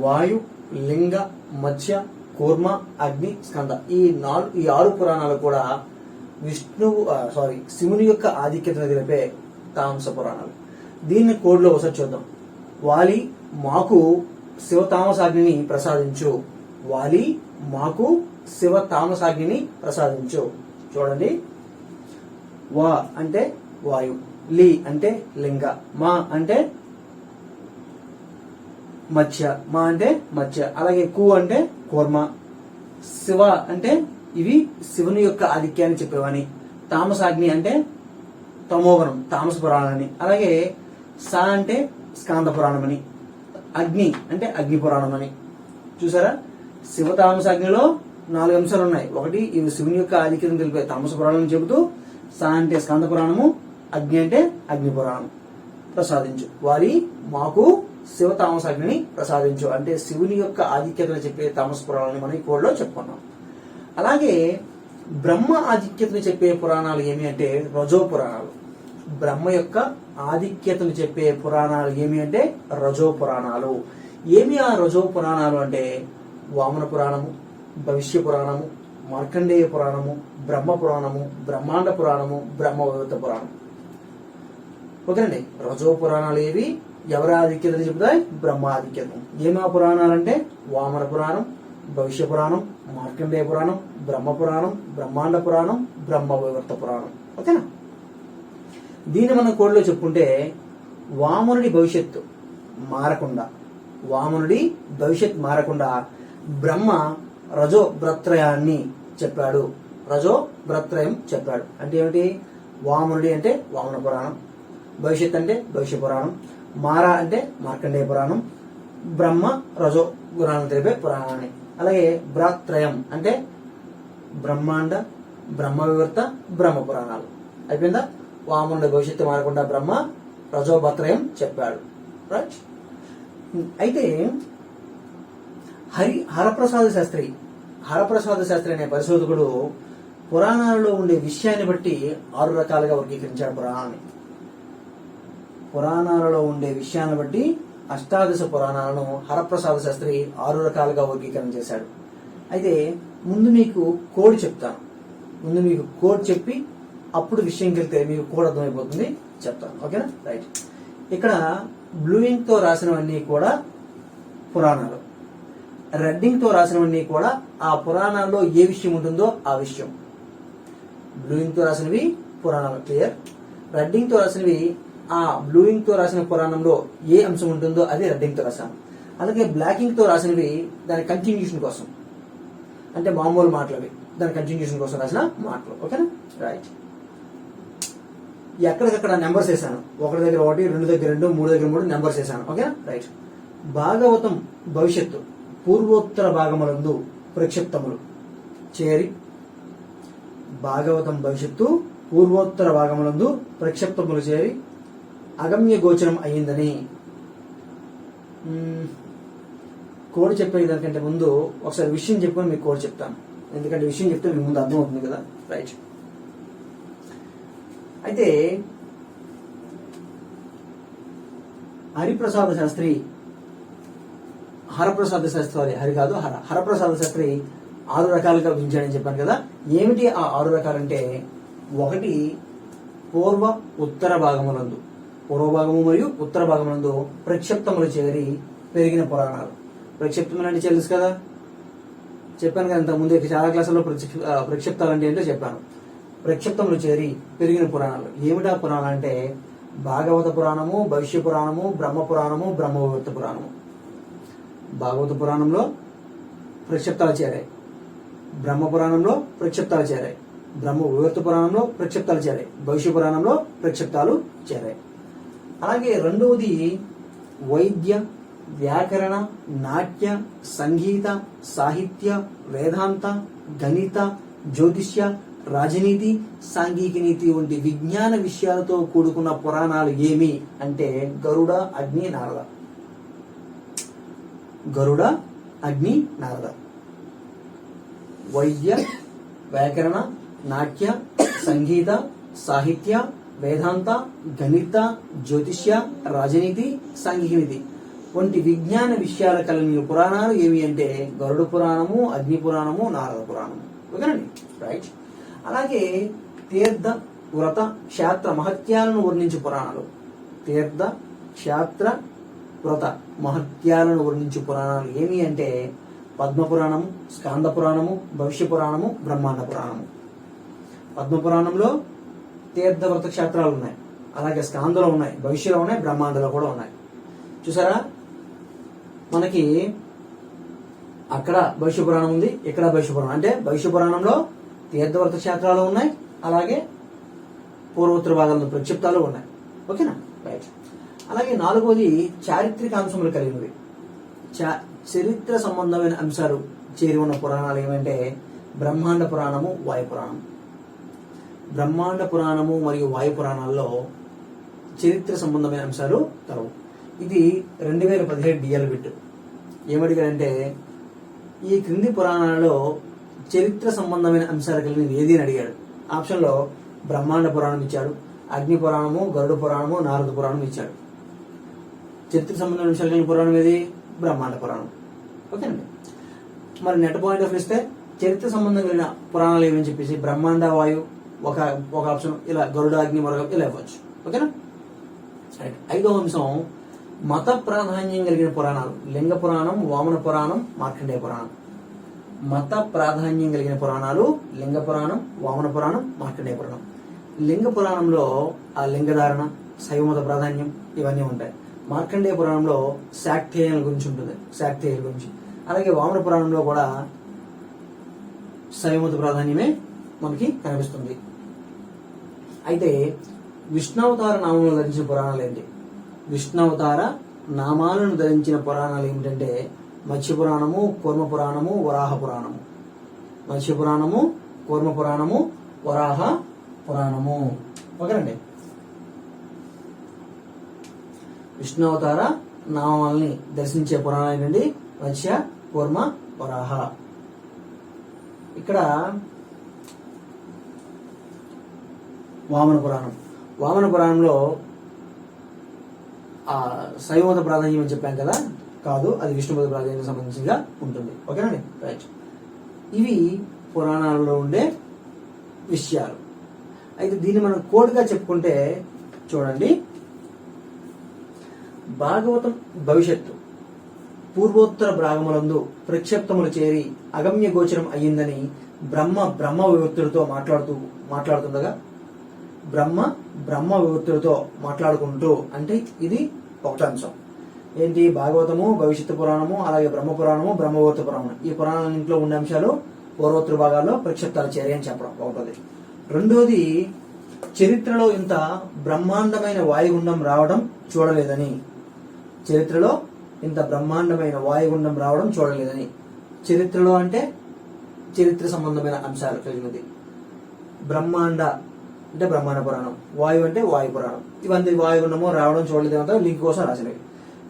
వాయు, లింగ, మత్స్య, కూర్మ, అగ్ని, స్కంద ఈ 6 పురాణాలు కూడా శివుని యొక్క ఆధిక్యతను తెలిపే తామస పురాణాలు. దీన్ని కోడ్లో ఒకసారి చూద్దాం. వాలి మాకు శివ తామసాగ్నిని ప్రసాదించు. వాలి మాకు శివ తామసాగ్నిని ప్రసాదించు. చూడండి, వా అంటే వాయు, లి అంటే లింగ, మా అంటే మత్స్య, మా అంటే మత్స్య, అలాగే కు అంటే కూర్మ, శివ అంటే ఇవి శివుని యొక్క ఆధిక్యాన్ని చెప్పేవని, తామసాగ్ని అంటే తమోవనం తామస పురాణాన్ని, అలాగే సా అంటే స్కాంద పురాణం అని, అగ్ని అంటే అగ్ని పురాణం అని. చూసారా, శివ తామసాగ్నిలో 4 అంశాలు ఉన్నాయి. ఒకటి ఇవి శివుని యొక్క ఆధిక్యతను తెలిపే తామస పురాణం చెబుతూ, సా అంటే స్కాంద పురాణము, అగ్ని అంటే అగ్ని పురాణం. ప్రసాదించు, వారి మాకు శివ తామసాగ్నిని ప్రసాదించు అంటే శివుని యొక్క ఆధిక్యతను చెప్పే తామస పురాణాన్ని మనం ఈ కోడ్లో చెప్పుకున్నాం. అలాగే బ్రహ్మ ఆధిక్యతను చెప్పే పురాణాలు ఏమి అంటే రజో పురాణాలు. బ్రహ్మ యొక్క ఆధిక్యతను చెప్పే పురాణాలు ఏమి అంటే రజో పురాణాలు. ఏమి ఆ రజో పురాణాలు అంటే వామన పురాణము, భవిష్య పురాణము, మార్కండేయ పురాణము, బ్రహ్మ పురాణము, బ్రహ్మాండ పురాణము, బ్రహ్మవైవర్త పురాణం. ఓకేనండి, రజో పురాణాలు ఏవి ఎవరి ఆధిక్యతను చెబుతాయి? బ్రహ్మ ఆధిక్యతను. ఏమి ఆ పురాణాలంటే వామన పురాణం, భవిష్య పురాణం, మార్కండేయ పురాణం, బ్రహ్మ పురాణం, బ్రహ్మాండ పురాణం, బ్రహ్మవైవర్త పురాణం. ఓకేనా? దీన్ని మనం కోడ్లో చెప్పుకుంటే వామనుడి భవిష్యత్తు మారకుండా, వామనుడి భవిష్యత్ మారకుండా బ్రహ్మ రజో భ్రత్రయాన్ని చెప్పాడు. రజో భ్రత్రయం చెప్పాడు అంటే ఏమిటి? వామనుడి అంటే వామన పురాణం, భవిష్యత్ అంటే భవిష్య పురాణం, మార అంటే మార్కండేయ పురాణం, బ్రహ్మ రజో గుణాలను తెలిపే పురాణాన్ని. అలాగే భ్రాత్రయం అంటే బ్రహ్మాండ, బ్రహ్మవివర్త, బ్రహ్మ పురాణాలు. అయిపోయిందా? వామనుడి భవిష్యత్తు మారకుండా బ్రహ్మ రజోభత్రయం చెప్పాడు. రైట్. అయితే హరప్రసాద శాస్త్రి అనే పరిశోధకుడు పురాణాలలో ఉండే విషయాన్ని బట్టి 6 రకాలుగా వర్గీకరించాడు పురాణాన్ని. పురాణాలలో ఉండే విషయాన్ని బట్టి అష్టాదశ పురాణాలను హరప్రసాద శాస్త్రి 6 రకాలుగా వర్గీకరణ చేశాడు. అయితే ముందు మీకు కోడ్ చెప్తాను. ముందు మీకు కోడ్ చెప్పి అప్పుడు విషయంకి వెళ్తే మీకు కోడ్ అర్థమైపోతుంది, చెప్తాను. ఓకేనా? రైట్. ఇక్కడ బ్లూ ఇంక్ తో రాసినవన్నీ కూడా పురాణాలు, రెడ్డింగ్ తో రాసినవన్నీ కూడా ఆ పురాణాల్లో ఏ విషయం ఉంటుందో ఆ విషయం. బ్లూ ఇంక్ తో రాసినవి పురాణాలు, క్లియర్. రెడ్డింగ్ తో రాసినవి ఆ బ్లూ ఇంక్ తో రాసిన పురాణంలో ఏ అంశం ఉంటుందో అది రెడ్డింగ్ తో రాశాను. అలాగే బ్లాక్ ఇంక్ తో రాసినవి దాని కంటిన్యూషన్ కోసం, అంటే మామూలు మాటలవి, దాని కంటిన్యూషన్ కోసం రాసిన మాటలు. ఓకేనా? రైట్. ఎక్కడికక్కడ నెంబర్స్ వేసాను. 1 దగ్గర 1, 2 దగ్గర 2, 3 దగ్గర 3 నెంబర్స్ వేసాను. ఓకేనా? రైట్. భాగవతం భవిష్యత్తు పూర్వోత్తర భాగములందు ప్రక్షిప్తములు చేరి, భాగవతం భవిష్యత్తు పూర్వోత్తర భాగములందు ప్రక్షిప్తములు చేరి అగమ్య గోచరం అయ్యిందని. కోడ్ చెప్పేదానికంటే ముందు ఒకసారి విషయం చెప్పుకొని మీకు కోడ్ చెప్తాను, ఎందుకంటే విషయం చెప్తే మీకు ముందు అర్థం అవుతుంది కదా. రైట్. అయితే హరప్రసాద శాస్త్రి 6 రకాలుగా విభజించాడని చెప్పాను కదా. ఏమిటి ఆ 6 రకాలంటే, 1 పూర్వ ఉత్తర భాగములందు, పూర్వభాగము మరియు ఉత్తర భాగములందు ప్రక్షిప్తములు చేరి పెరిగిన పురాణాలు. ప్రక్షిప్తములు అంటే తెలుసు కదా, చెప్పాను కదా ఇంతకు ముందు చాలా క్లాసుల్లో. ప్రక్షిప్తాలు అంటే ఏంటో చెప్పాను. ప్రక్షిప్తములు చేరి పెరిగిన పురాణాలు. ఏమిటా పురాణం అంటే భాగవత పురాణము, భవిష్య పురాణము, బ్రహ్మ పురాణము, బ్రహ్మవైవర్త పురాణము. భాగవత పురాణంలో ప్రక్షిప్తాలు చేరాయి, బ్రహ్మ పురాణంలో ప్రక్షిప్తాలు చేరాయి, బ్రహ్మవైవర్త పురాణంలో ప్రక్షిప్తాలు చేరాయి, భవిష్య పురాణంలో ప్రక్షిప్తాలు చేరాయి. అలాగే రెండవది వైద్య, వ్యాకరణ, నాట్య, సంగీత, సాహిత్య, వేదాంత, గణిత, జ్యోతిష్య, రాజనీతి, సాంఘిక నీతి వంటి విజ్ఞాన విషయాలతో కూడుకున్న పురాణాలు ఏమి అంటే గరుడ, అగ్ని, నారద. గరుడ, అగ్ని, నారద. వైద్య, వ్యాకరణ, నాట్య, సంగీత, సాహిత్య, వేదాంత, గణిత, జ్యోతిష్య, రాజనీతి, సాంఘిక నీతి వంటి విజ్ఞాన విషయాల కలిగిన పురాణాలు ఏవి అంటే గరుడ పురాణము, అగ్ని పురాణము, నారద పురాణము. ఓకేనండి, రైట్. అలాగే తీర్థ, వ్రత, క్షేత్ర మహత్యాలను వర్ణించే పురాణాలు. తీర్థ, క్షేత్ర, వ్రత మహత్యాలను వర్ణించే పురాణాలు ఏమి అంటే పద్మపురాణము, స్కాంద పురాణము, భవిష్య పురాణము, బ్రహ్మాండ పురాణము. పద్మపురాణంలో తీర్థ, వ్రత, క్షేత్రాలు ఉన్నాయి. అలాగే స్కాందలో ఉన్నాయి, భవిష్యలో ఉన్నాయి, బ్రహ్మాండలో కూడా ఉన్నాయి. చూసారా, మనకి అక్కడ భవిష్య పురాణం ఉంది, ఇక్కడ భవిష్య పురాణం. అంటే భవిష్య పురాణంలో తీర్థవ్రత క్షేత్రాలు ఉన్నాయి, అలాగే పూర్వోత్తర భాగాల్లో ప్రక్షిప్తాలు ఉన్నాయి. ఓకేనా, రైట్. అలాగే నాలుగోది చారిత్రక అంశములు కలిగినవి. చరిత్ర సంబంధమైన అంశాలు చేరి ఉన్న పురాణాలు ఏమంటే బ్రహ్మాండ పురాణము, వాయు పురాణం. బ్రహ్మాండ పురాణము మరియు వాయు పురాణాల్లో చరిత్ర సంబంధమైన అంశాలు కలవు. ఇది 2017 డిఎల్ బిట్. ఏమడిగారంటే ఈ క్రింది పురాణాలలో చరిత్ర సంబంధమైన అంశాలు కలిగినది ఏది అని అడిగాడు. ఆప్షన్లో బ్రహ్మాండ పురాణం ఇచ్చాడు, అగ్ని పురాణము, గరుడ పురాణము, నారద పురాణం ఇచ్చాడు. చరిత్ర సంబంధమైన అంశాలు కలిగిన పురాణం ఏది? బ్రహ్మాండ పురాణం. ఓకేనండి. మరి నెట్ పాయింట్ ఆఫ్ ఇస్తే చరిత్ర సంబంధం కలిగిన పురాణాలు ఏమని చెప్పేసి బ్రహ్మాండ, వాయు ఒక ఆప్షన్, ఇలా గరుడ, అగ్ని మరొక, ఇలా ఇవ్వచ్చు. ఓకేనా, రైట్. ఐదవ అంశం మత ప్రాధాన్యం కలిగిన పురాణాలు. లింగ పురాణం, వామన పురాణం, మార్కండేయ పురాణం. మత ప్రాధాన్యం కలిగిన పురాణాలు లింగ పురాణం, వామన పురాణం, మార్కండేయ పురాణం. లింగ పురాణంలో ఆ లింగధారణ, శైవమత ప్రాధాన్యం ఇవన్నీ ఉంటాయి. మార్కండేయ పురాణంలో శాక్తేయుల గురించి ఉంటుంది, శాక్తేయుల గురించి. అలాగే వామన పురాణంలో కూడా శైవమత ప్రాధాన్యమే మనకి కనిపిస్తుంది. అయితే విష్ణావతార నామంలో ధరించిన పురాణాలు ఏంటి? విష్ణావతార నామాలను ధరించిన పురాణాలు ఏమిటంటే మత్స్య పురాణము, కూర్మ పురాణము, వరాహ పురాణము. మత్స్య పురాణము, కూర్మ పురాణము, వరాహ పురాణము. ఓకేనండి. విష్ణావతార నామాలని దర్శించే పురాణాలు ఏంటండి? మత్స్య, కూర్మ, వరాహ. ఇక్కడ వామన పురాణం. వామన పురాణంలో ఆ శైవమత ప్రాధాన్యం అని చెప్పాం కదా, కాదు, అది విష్ణుమత ప్రాధాన్యం సంబంధించిగా ఉంటుంది. ఓకేనండి, రైట్. ఇవి పురాణాలలో ఉండే విషయాలు. అయితే దీన్ని మనం కోడ్గా చెప్పుకుంటే చూడండి, భాగవతం భవిష్యత్తు పూర్వోత్తర భాగములందు ప్రక్షిప్తములు చేరి అగమ్య గోచరం అయ్యిందని బ్రహ్మ వివృత్తులతో మాట్లాడుతుండగా బ్రహ్మ వివృత్తులతో మాట్లాడుకుంటూ, అంటే ఇది ఒకటి అంశం ఏంటి? భాగవతము, భవిష్యత్తు పురాణము, అలాగే బ్రహ్మ పురాణము, బ్రహ్మవివృత్త పురాణం. ఈ పురాణాలన్నింటిలో ఉండే అంశాలు పూర్వోత్తర భాగాల్లో ప్రక్షిప్తాలు చేరి అని చెప్పడం ఒకటి. రెండోది, చరిత్రలో ఇంత బ్రహ్మాండమైన వాయుగుండం రావడం చూడలేదని. చరిత్రలో ఇంత బ్రహ్మాండమైన వాయుగుండం రావడం చూడలేదని. చరిత్రలో అంటే చరిత్ర సంబంధమైన అంశాలు కలిగినది. బ్రహ్మాండ అంటే బ్రహ్మాండ పురాణం, వాయు అంటే వాయు పురాణం. ఇవన్నీ వాయుగుండము రావడం చూడలేదంటే లింక్ కోసం రాసినవి.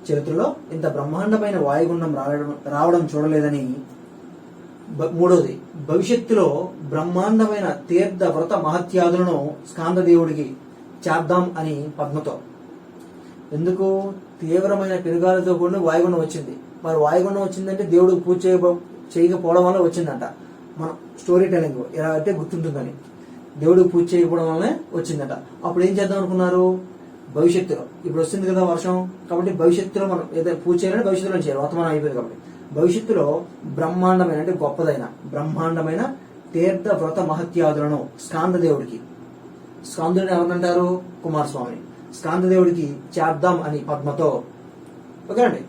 చరిత్రలో ఇంత బ్రహ్మాండమైన వాయుగుండం రావడం చూడలేదని. మూడోది, భవిష్యత్తులో బ్రహ్మాండమైన తీర్థ, వ్రత మహత్యాదులను స్కాందదేవుడికి చేద్దాం అని పద్మతో. ఎందుకు? తీవ్రమైన పెనుగాలితో కూడిన వాయుగుండం వచ్చింది. మరి వాయుగుండం వచ్చిందంటే దేవుడికి పూజ చేయకపోవడం వల్ల వచ్చిందంట. మన స్టోరీ టెలింగ్ ఎలా అంటే గుర్తుంటుందని, దేవుడికి పూజ చేయకపోవడం వల్లనే వచ్చిందట. అప్పుడు ఏం చేద్దాం అనుకున్నారు? భవిష్యత్తులో, ఇప్పుడు వస్తుంది కదా వర్షం, కాబట్టి భవిష్యత్తులో మనం ఏదైనా పూజ చేయాలని భవిష్యత్తులో చేయాలి, వర్తమానం అయిపోయింది కాబట్టి. భవిష్యత్తులో బ్రహ్మాండమైన అంటే గొప్పదైన బ్రహ్మాండమైన తీర్థ, వ్రత మహత్యాదులను స్కాందదేవుడికి, స్కాందుడిని ఎవరినంటారు? కుమారస్వామిని. స్కాందదేవుడికి చేద్దాం అని పద్మతో. ఓకేనండి,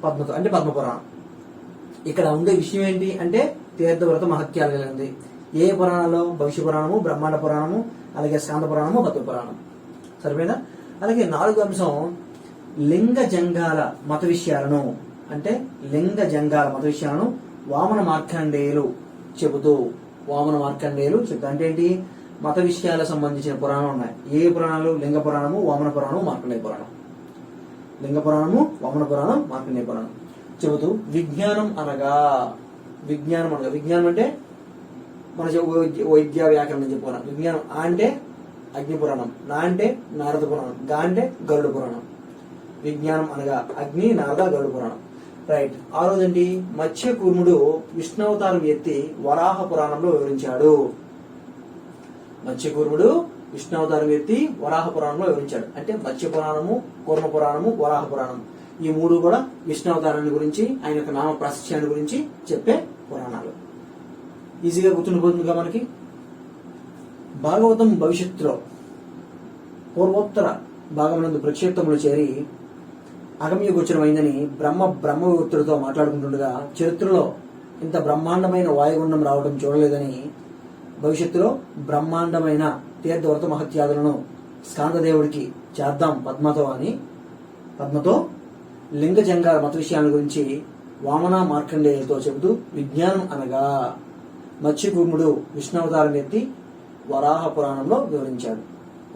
పద్మతో అంటే పద్మపురాణం. ఇక్కడ ఉండే విషయం ఏంటి అంటే తీర్థ, వ్రత మహత్యాలు కలిగింది. ఏ పురాణాల్లో? భవిష్య పురాణము, బ్రహ్మాండ పురాణము, అలాగే స్కాంద పురాణము, పద్మ పురాణం. సరిపోయిందా? అలాగే నాలుగో అంశం, లింగ జంగాల మత విషయాలను, అంటే లింగ జంగాల మత విషయాలను వామన మార్కండేయులు చెబుతూ అంటే ఏంటి? మత విషయాలకు సంబంధించిన పురాణాలు ఉన్నాయి. ఏ పురాణాలు? లింగ పురాణము, వామన పురాణము, మార్కండేయ పురాణం. లింగ పురాణము, వామన పురాణం, మార్కండేయ పురాణం చెబుతూ విజ్ఞానం అనగా విజ్ఞానం అంటే మన వైద్య వ్యాకరణం చెప్పుకున్నాం. విజ్ఞానం అంటే అగ్ని పురాణం, నా అంటే నారద పురాణం, గా అంటే గరుడ పురాణం. విజ్ఞానం అనగా అగ్ని, నారద, గరుడ పురాణం. రైట్. ఆ రోజండి మత్స్య కూర్ముడు విష్ణువతారం ఎత్తి వరాహ పురాణంలో వివరించాడు. మత్స్య కూర్ముడు విష్ణువతారం ఎత్తి వరాహ పురాణంలో వివరించాడు. అంటే మత్స్య పురాణము, కూర్మ పురాణము, వరాహ పురాణం ఈ మూడు కూడా విష్ణువతారాన్ని గురించి, ఆయన యొక్క నామ ప్రాశస్త్యాన్ని గురించి చెప్పే పురాణాలు. ఈజీగా గుర్తుండిపోతుందిగా మనకి. భాగవతం భవిష్యత్తులో పూర్వోత్తర భాగమునందు ప్రక్షేప్తములు చేరి అగమ్య గోచరమైందని బ్రహ్మవివృత్తుడితో మాట్లాడుకుంటుండగా చరిత్రలో ఇంత బ్రహ్మాండమైన వాయుగుండం రావడం చూడలేదని భవిష్యత్తులో బ్రహ్మాండమైన తీర్థవ్రత మహత్యాదులను స్కాందదేవుడికి చేద్దాం పద్మతో లింగజంగ మత విషయాల గురించి వామన మార్కండేయులతో చెబుతూ విజ్ఞానం అనగా మత్స్యకూర్ముడు విష్ణువతారం ఎత్తి వరాహ పురాణంలో వివరించాడు.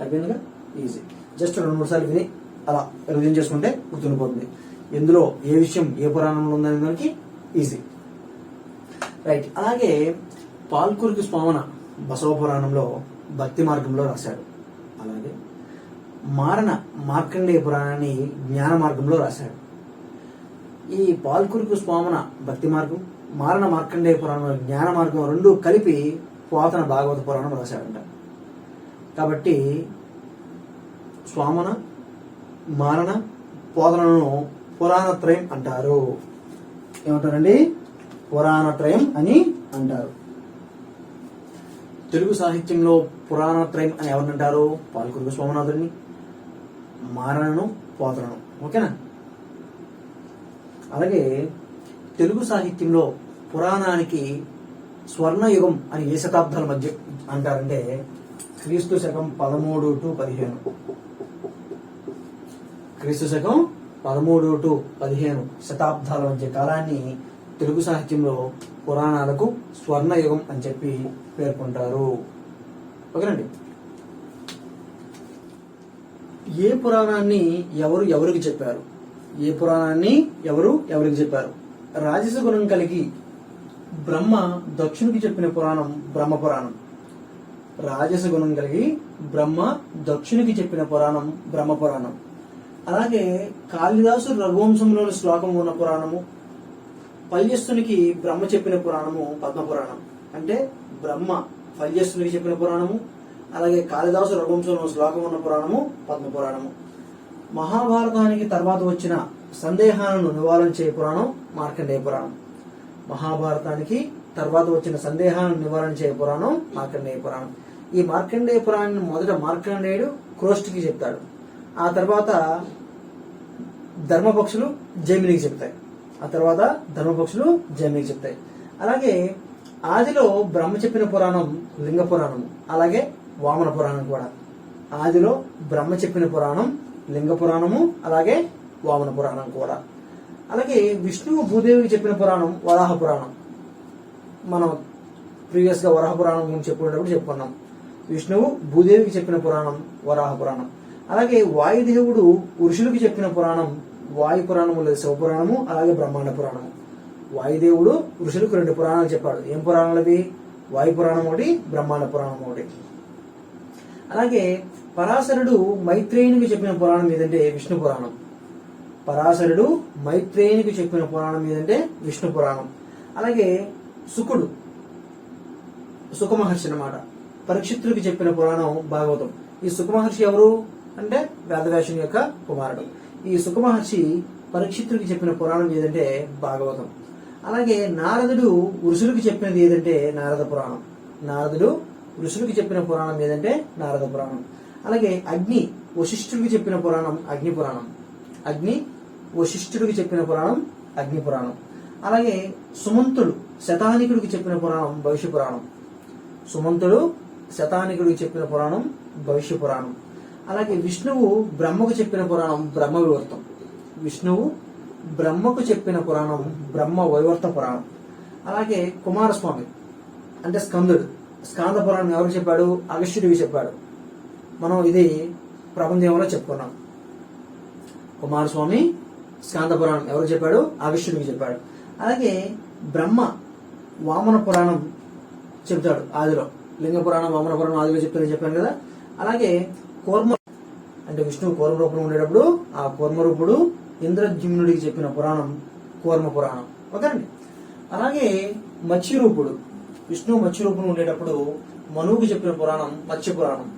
అయిపోయిందిగా. ఈజీ. జస్ట్ 2-3 సార్లు విని అలా రివిజన్ చేసుకుంటే గుర్తుండిపోతుంది ఎందులో ఏ విషయం ఏ పురాణంలో ఉందనే దానికి. ఈజీ. రైట్. అలాగే పాల్కురికి స్వామన బసవ పురాణంలో భక్తి మార్గంలో రాశాడు. అలాగే మారణ మార్కండేయ పురాణాన్ని జ్ఞాన మార్గంలో రాశాడు. ఈ పాల్కురికి స్వామన భక్తి మార్గం, మారణ మార్కండేయ పురాణంలో జ్ఞాన మార్గం రెండు కలిపి పురాతన భాగవత పురాణం రాశాడంట. కాబట్టి స్వామన, మారణ, పోతనను పురాణత్రయం అంటారు. ఏమంటారండి? పురాణత్రయం అని అంటారు. తెలుగు సాహిత్యంలో పురాణత్రయం అని ఎవరినంటారు? పాల్కురికి సోమనాథుడిని, మారణను, పోతనను. ఓకేనా? అలాగే తెలుగు సాహిత్యంలో పురాణానికి స్వర్ణయుగం అని ఏ శతాబ్దాల మధ్య అంటారంటే క్రీస్తు శకం 13 to 15. క్రీస్తు శకం 13 to 15 శతాబ్దాల మధ్య కాలాన్ని తెలుగు సాహిత్యంలో పురాణాలకు స్వర్ణయుగం అని చెప్పి పేర్కొంటారు. ఓకేనండి. ఏ పురాణాన్ని ఎవరికి చెప్పారు? ఏ పురాణాన్ని ఎవరికి చెప్పారు? రాజస గుణం కలిగి బ్రహ్మ దక్షునికి చెప్పిన పురాణం బ్రహ్మ పురాణం. రాజస గుణం కలిగి బ్రహ్మ దక్షునికి చెప్పిన పురాణం బ్రహ్మ పురాణం. అలాగే కాళిదాసు రఘువంశంలోని శ్లోకం ఉన్న పురాణము, పల్యస్తునికి బ్రహ్మ చెప్పిన పురాణము పద్మ పురాణం. అంటే బ్రహ్మ పల్యస్తునికి చెప్పిన పురాణము, అలాగే కాళిదాసు రఘువంశంలో శ్లోకం ఉన్న పురాణము పద్మ పురాణము. మహాభారతానికి తర్వాత వచ్చిన సందేహాలను నివారణ చేయ పురాణం మార్కండేయ పురాణం. మహాభారతానికి తర్వాత వచ్చిన సందేహాలను నివారణ చేయ పురాణం మార్కండేయ పురాణం. ఈ మార్కండేయ పురాణాన్ని మొదట మార్కండేయుడు క్రోష్టికి చెప్తాడు. ఆ తర్వాత ధర్మపక్షులు జైమినికి చెప్తాయి. అలాగే ఆదిలో బ్రహ్మ చెప్పిన పురాణం లింగ పురాణం, అలాగే వామన పురాణం కూడా. ఆదిలో బ్రహ్మ చెప్పిన పురాణం లింగ పురాణము, అలాగే వామన పురాణం కూడా. అలాగే విష్ణువు భూదేవికి చెప్పిన పురాణం వరాహ పురాణం. మనం ప్రీవియస్ గా వరాహ పురాణం గురించి చెప్పుకున్నాం. విష్ణువు భూదేవికి చెప్పిన పురాణం వరాహ పురాణం. అలాగే వాయుదేవుడు ఋషులకు చెప్పిన పురాణం వాయు పురాణము లేదా శివపురాణము, అలాగే బ్రహ్మాండ పురాణము. వాయుదేవుడు ఋషులకు 2 పురాణాలు చెప్పాడు. ఏం పురాణాలు అవి? వాయు పురాణం ఒకటి, బ్రహ్మాండ పురాణం ఒకటి. అలాగే పరాశరుడు మైత్రేయునికి చెప్పిన పురాణం ఏదంటే విష్ణు పురాణం. పరాశరుడు మైత్రేయునికి చెప్పిన పురాణం ఏదంటే విష్ణు పురాణం. అలాగే సుఖ మహర్షి అన్నమాట, పరీక్షిత్తుడికి చెప్పిన పురాణం భాగవతం. ఈ సుఖ మహర్షి ఎవరు అంటే వేదవ్యాసుని యొక్క కుమారుడు. ఈ సుఖ మహర్షి పరీక్షిత్తుడికి చెప్పిన పురాణం ఏదంటే భాగవతం. అలాగే నారదుడు ఋషులకు చెప్పినది ఏదంటే నారద పురాణం. నారదుడు ఋషులకు చెప్పిన పురాణం ఏదంటే నారద పురాణం. అలాగే అగ్ని వశిష్ఠుడికి చెప్పిన పురాణం అగ్ని పురాణం. అగ్ని వశిష్ఠుడికి చెప్పిన పురాణం అగ్ని పురాణం. అలాగే సుమంతుడు శతానికుడికి చెప్పిన పురాణం భవిష్య పురాణం. సుమంతుడు శతానికుడికి చెప్పిన పురాణం భవిష్య పురాణం. అలాగే విష్ణువు బ్రహ్మకు చెప్పిన పురాణం బ్రహ్మ వివర్తం. విష్ణువు బ్రహ్మకు చెప్పిన పురాణం బ్రహ్మ వైవర్త పురాణం. అలాగే కుమారస్వామి అంటే స్కందుడు, స్కాంద పురాణం ఎవరు చెప్పాడు? అగస్త్యుడికి చెప్పాడు. మనం ఇది ప్రబంధంలో చెప్పుకున్నాం. కుమారస్వామి స్కాంద పురాణం ఎవరు చెప్పాడు? అగస్త్యుడికి చెప్పాడు. అలాగే బ్రహ్మ వామన పురాణం చెప్తాడు ఆదిలో. లింగ పురాణం వామన పురాణం ఆదిలో చెప్తాడని చెప్పాను కదా. అలాగే కూర్మ అంటే విష్ణువు కూర్మ రూపంలో ఉండేటప్పుడు ఆ కూర్మ రూపుడు ఇంద్రద్యుమ్నుడికి చెప్పిన పురాణం కూర్మ పురాణం. ఓకే అండి. అలాగే మత్స్యరూపుడు విష్ణువు మత్స్యరూపంలో ఉండేటప్పుడు మనువుకు చెప్పిన పురాణం మత్స్య పురాణం.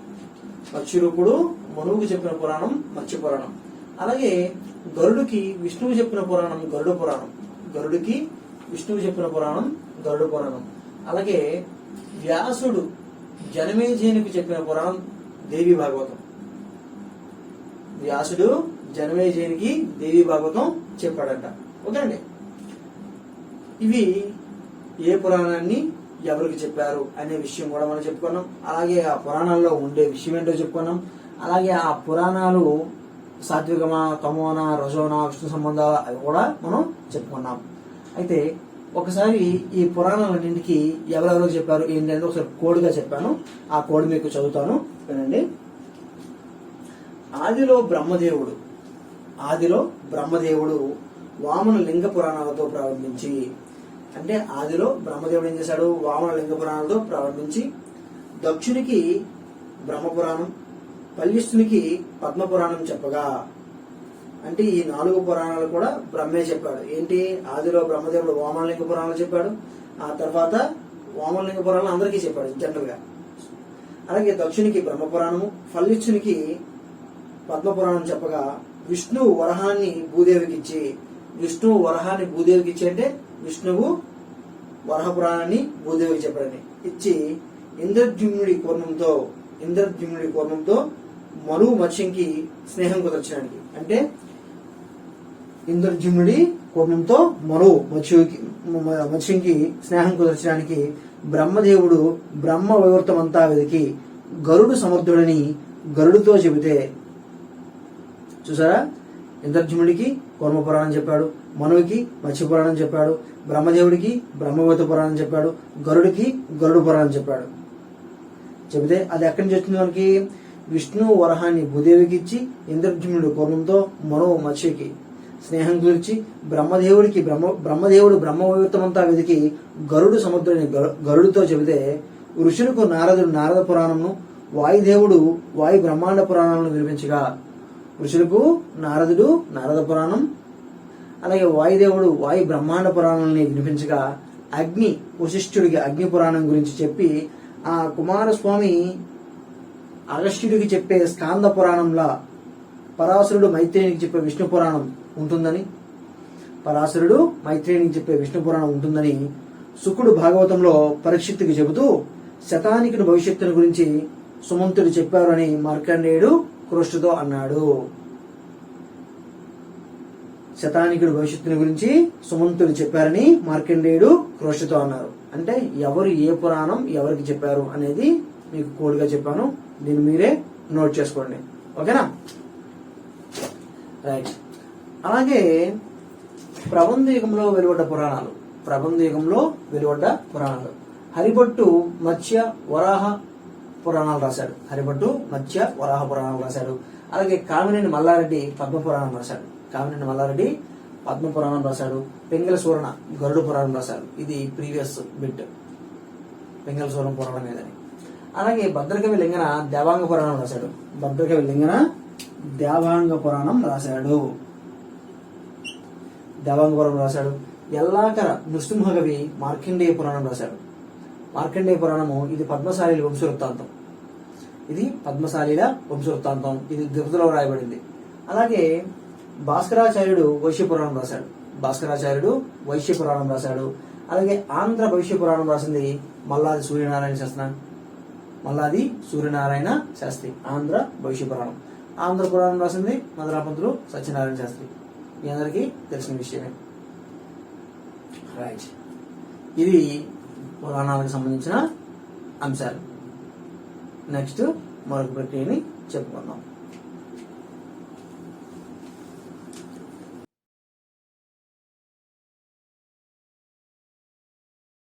మత్స్యరూపుడు మనువుకు చెప్పిన పురాణం మత్స్య పురాణం. అలాగే గరుడుకి విష్ణువు చెప్పిన పురాణం గరుడ పురాణం. గరుడికి విష్ణువు చెప్పిన పురాణం గరుడ పురాణం. అలాగే వ్యాసుడు జనమేజయునికి చెప్పిన పురాణం దేవి భాగవతం. వ్యాసుడు జనమేజయునికి దేవి భాగవతం చెప్పాడంట. ఓకే అండి. ఇవి ఏ పురాణాన్ని ఎవరికి చెప్పారు అనే విషయం కూడా మనం చెప్పుకున్నాం. అలాగే ఆ పురాణాల్లో ఉండే విషయం ఏంటో చెప్పుకున్నాం. అలాగే ఆ పురాణాలు సాత్వికమా, తమోనా, రజోనా, విష్ణు సంబంధాలు అవి కూడా మనం చెప్పుకున్నాం. అయితే ఒకసారి ఈ పురాణాలన్నింటికి ఎవరెవరికి చెప్పారు ఏంటంటే ఒకసారి కోడ్గా చెప్పాను. ఆ కోడ్ మీకు చదువుతాను, వినండి. ఆదిలో బ్రహ్మదేవుడు వామన లింగ పురాణాలతో ప్రారంభించి, అంటే ఆదిలో బ్రహ్మదేవుడు ఏం చేశాడు? వామన లింగ పురాణాలతో ప్రారంభించి దక్షునికి బ్రహ్మపురాణం, పల్లిష్ఠునికి పద్మపురాణం చెప్పగా, అంటే ఈ 4 పురాణాలు కూడా బ్రహ్మే చెప్పాడు. ఏంటి? ఆదిలో బ్రహ్మదేవుడు వామనలింగ పురాణాలు చెప్పాడు. ఆ తర్వాత వామనలింగ పురాణాలు అందరికీ చెప్పాడు జనరల్ గా. అలాగే దక్షునికి బ్రహ్మపురాణము, పల్లిష్ఠునికి పద్మపురాణం చెప్పగా విష్ణువు వరహాన్ని భూదేవికి ఇచ్చి అంటే విష్ణువు వరహ పురాణాన్ని భూదేవికి చెప్పాడని ఇచ్చి ఇంద్రద్యుమ్నుడి కూర్మంతో మనువు మత్స్యంకి స్నేహం కుదర్చడానికి, అంటే ఇంద్రద్యుమ్నుడి కూర్మంతో మనువు మత్స్యంకి స్నేహం కుదర్చడానికి బ్రహ్మదేవుడు బ్రహ్మ వైవర్తమంతా వెతికి గరుడు సమర్థుడని గరుడుతో చెబితే, చూసారా? ఇంద్రద్యుమ్నుడికి కూర్మ పురాణం చెప్పాడు, మనువుకి మత్స్య పురాణం చెప్పాడు, బ్రహ్మదేవుడికి బ్రహ్మవైవర్త పురాణం చెప్పాడు, గరుడికి గరుడు పురాణం చెప్పాడు. చెబితే అది ఎక్కడి నుంచి వచ్చింది మనకి? విష్ణువు వరహాన్ని భూదేవికి ఇచ్చి ఇంద్రద్యుమ్నుడు కూర్మంతో మనువు మత్స్యకి స్నేహం కుదిర్చి బ్రహ్మదేవుడు బ్రహ్మవైవర్తమంతా వెతికి గరుడు సముద్రుని గరుడుతో చెబితే ఋషులకు నారదుడు నారద పురాణంను, వాయుదేవుడు వాయు బ్రహ్మాండ పురాణాలను వినిపించగా, ఋషులకు నారదుడు నారద పురాణం, అలాగే వాయుదేవుడు వాయు బ్రహ్మాండ పురాణాలని వినిపించగా అగ్ని వశిష్ఠుడికి అగ్ని పురాణం గురించి చెప్పి ఆ కుమారస్వామి అగస్త్యుడికి చెప్పే స్కాంద పురాణంలా పరాశరుడు మైత్రేయునికి చెప్పే విష్ణు పురాణం ఉంటుందని శుకుడు భాగవతంలో పరీక్షిత్తుకి చెబుతూ శతానికుని భవిష్యత్తును గురించి సుమంతుడు చెప్పారు అని మార్కండేయుడు క్రోష్టుతో అన్నాడు. శతానికుడు భవిష్యత్తుని గురించి సుమంతుడు చెప్పారని మార్కండేయుడు క్రోష్టుతో అన్నారు. అంటే ఎవరు ఏ పురాణం ఎవరికి చెప్పారు అనేది మీకు కోడ్గా చెప్పాను. దీన్ని మీరే నోట్ చేసుకోండి. ఓకేనా? రైట్. అలాగే ప్రబంధ యుగంలో వెలువడ్డ పురాణాలు హరిభట్టు మత్స్య వరాహ పురాణాలు రాశాడు. అలాగే కామినేని మల్లారెడ్డి పద్మపురాణం రాశాడు. పెంగళ సూరణ గరుడ పురాణం రాశాడు. ఇది ప్రీవియస్ బిట్, పెంగళ సూరణ పురాణం ఏదని. అలాగే భద్రకవి లింగన దేవాంగ పురాణం రాశాడు. ఎల్లాకర నృసింహకవి మార్కండేయ పురాణం రాశాడు. మార్కండేయ పురాణము ఇది పద్మశాలీల వంశవృత్తాంతం. ఇది దిగుతులో రాయబడింది. అలాగే భాస్కరాచార్యుడు వైశ్య పురాణం రాశాడు. అలాగే ఆంధ్ర భవిష్య పురాణం రాసింది మల్లాది సూర్యనారాయణ శాస్త్రి. ఆంధ్ర భవిష్య పురాణం. ఆంధ్ర పురాణం రాసింది మధురాపంతులు సత్యనారాయణ శాస్త్రి. మీ అందరికీ తెలిసిన విషయమే. రైట్. ఇది పురాణాలకు సంబంధించిన అంశాలు. నెక్స్ట్ మరొక ప్రక్రియని చెప్పుకుందాం.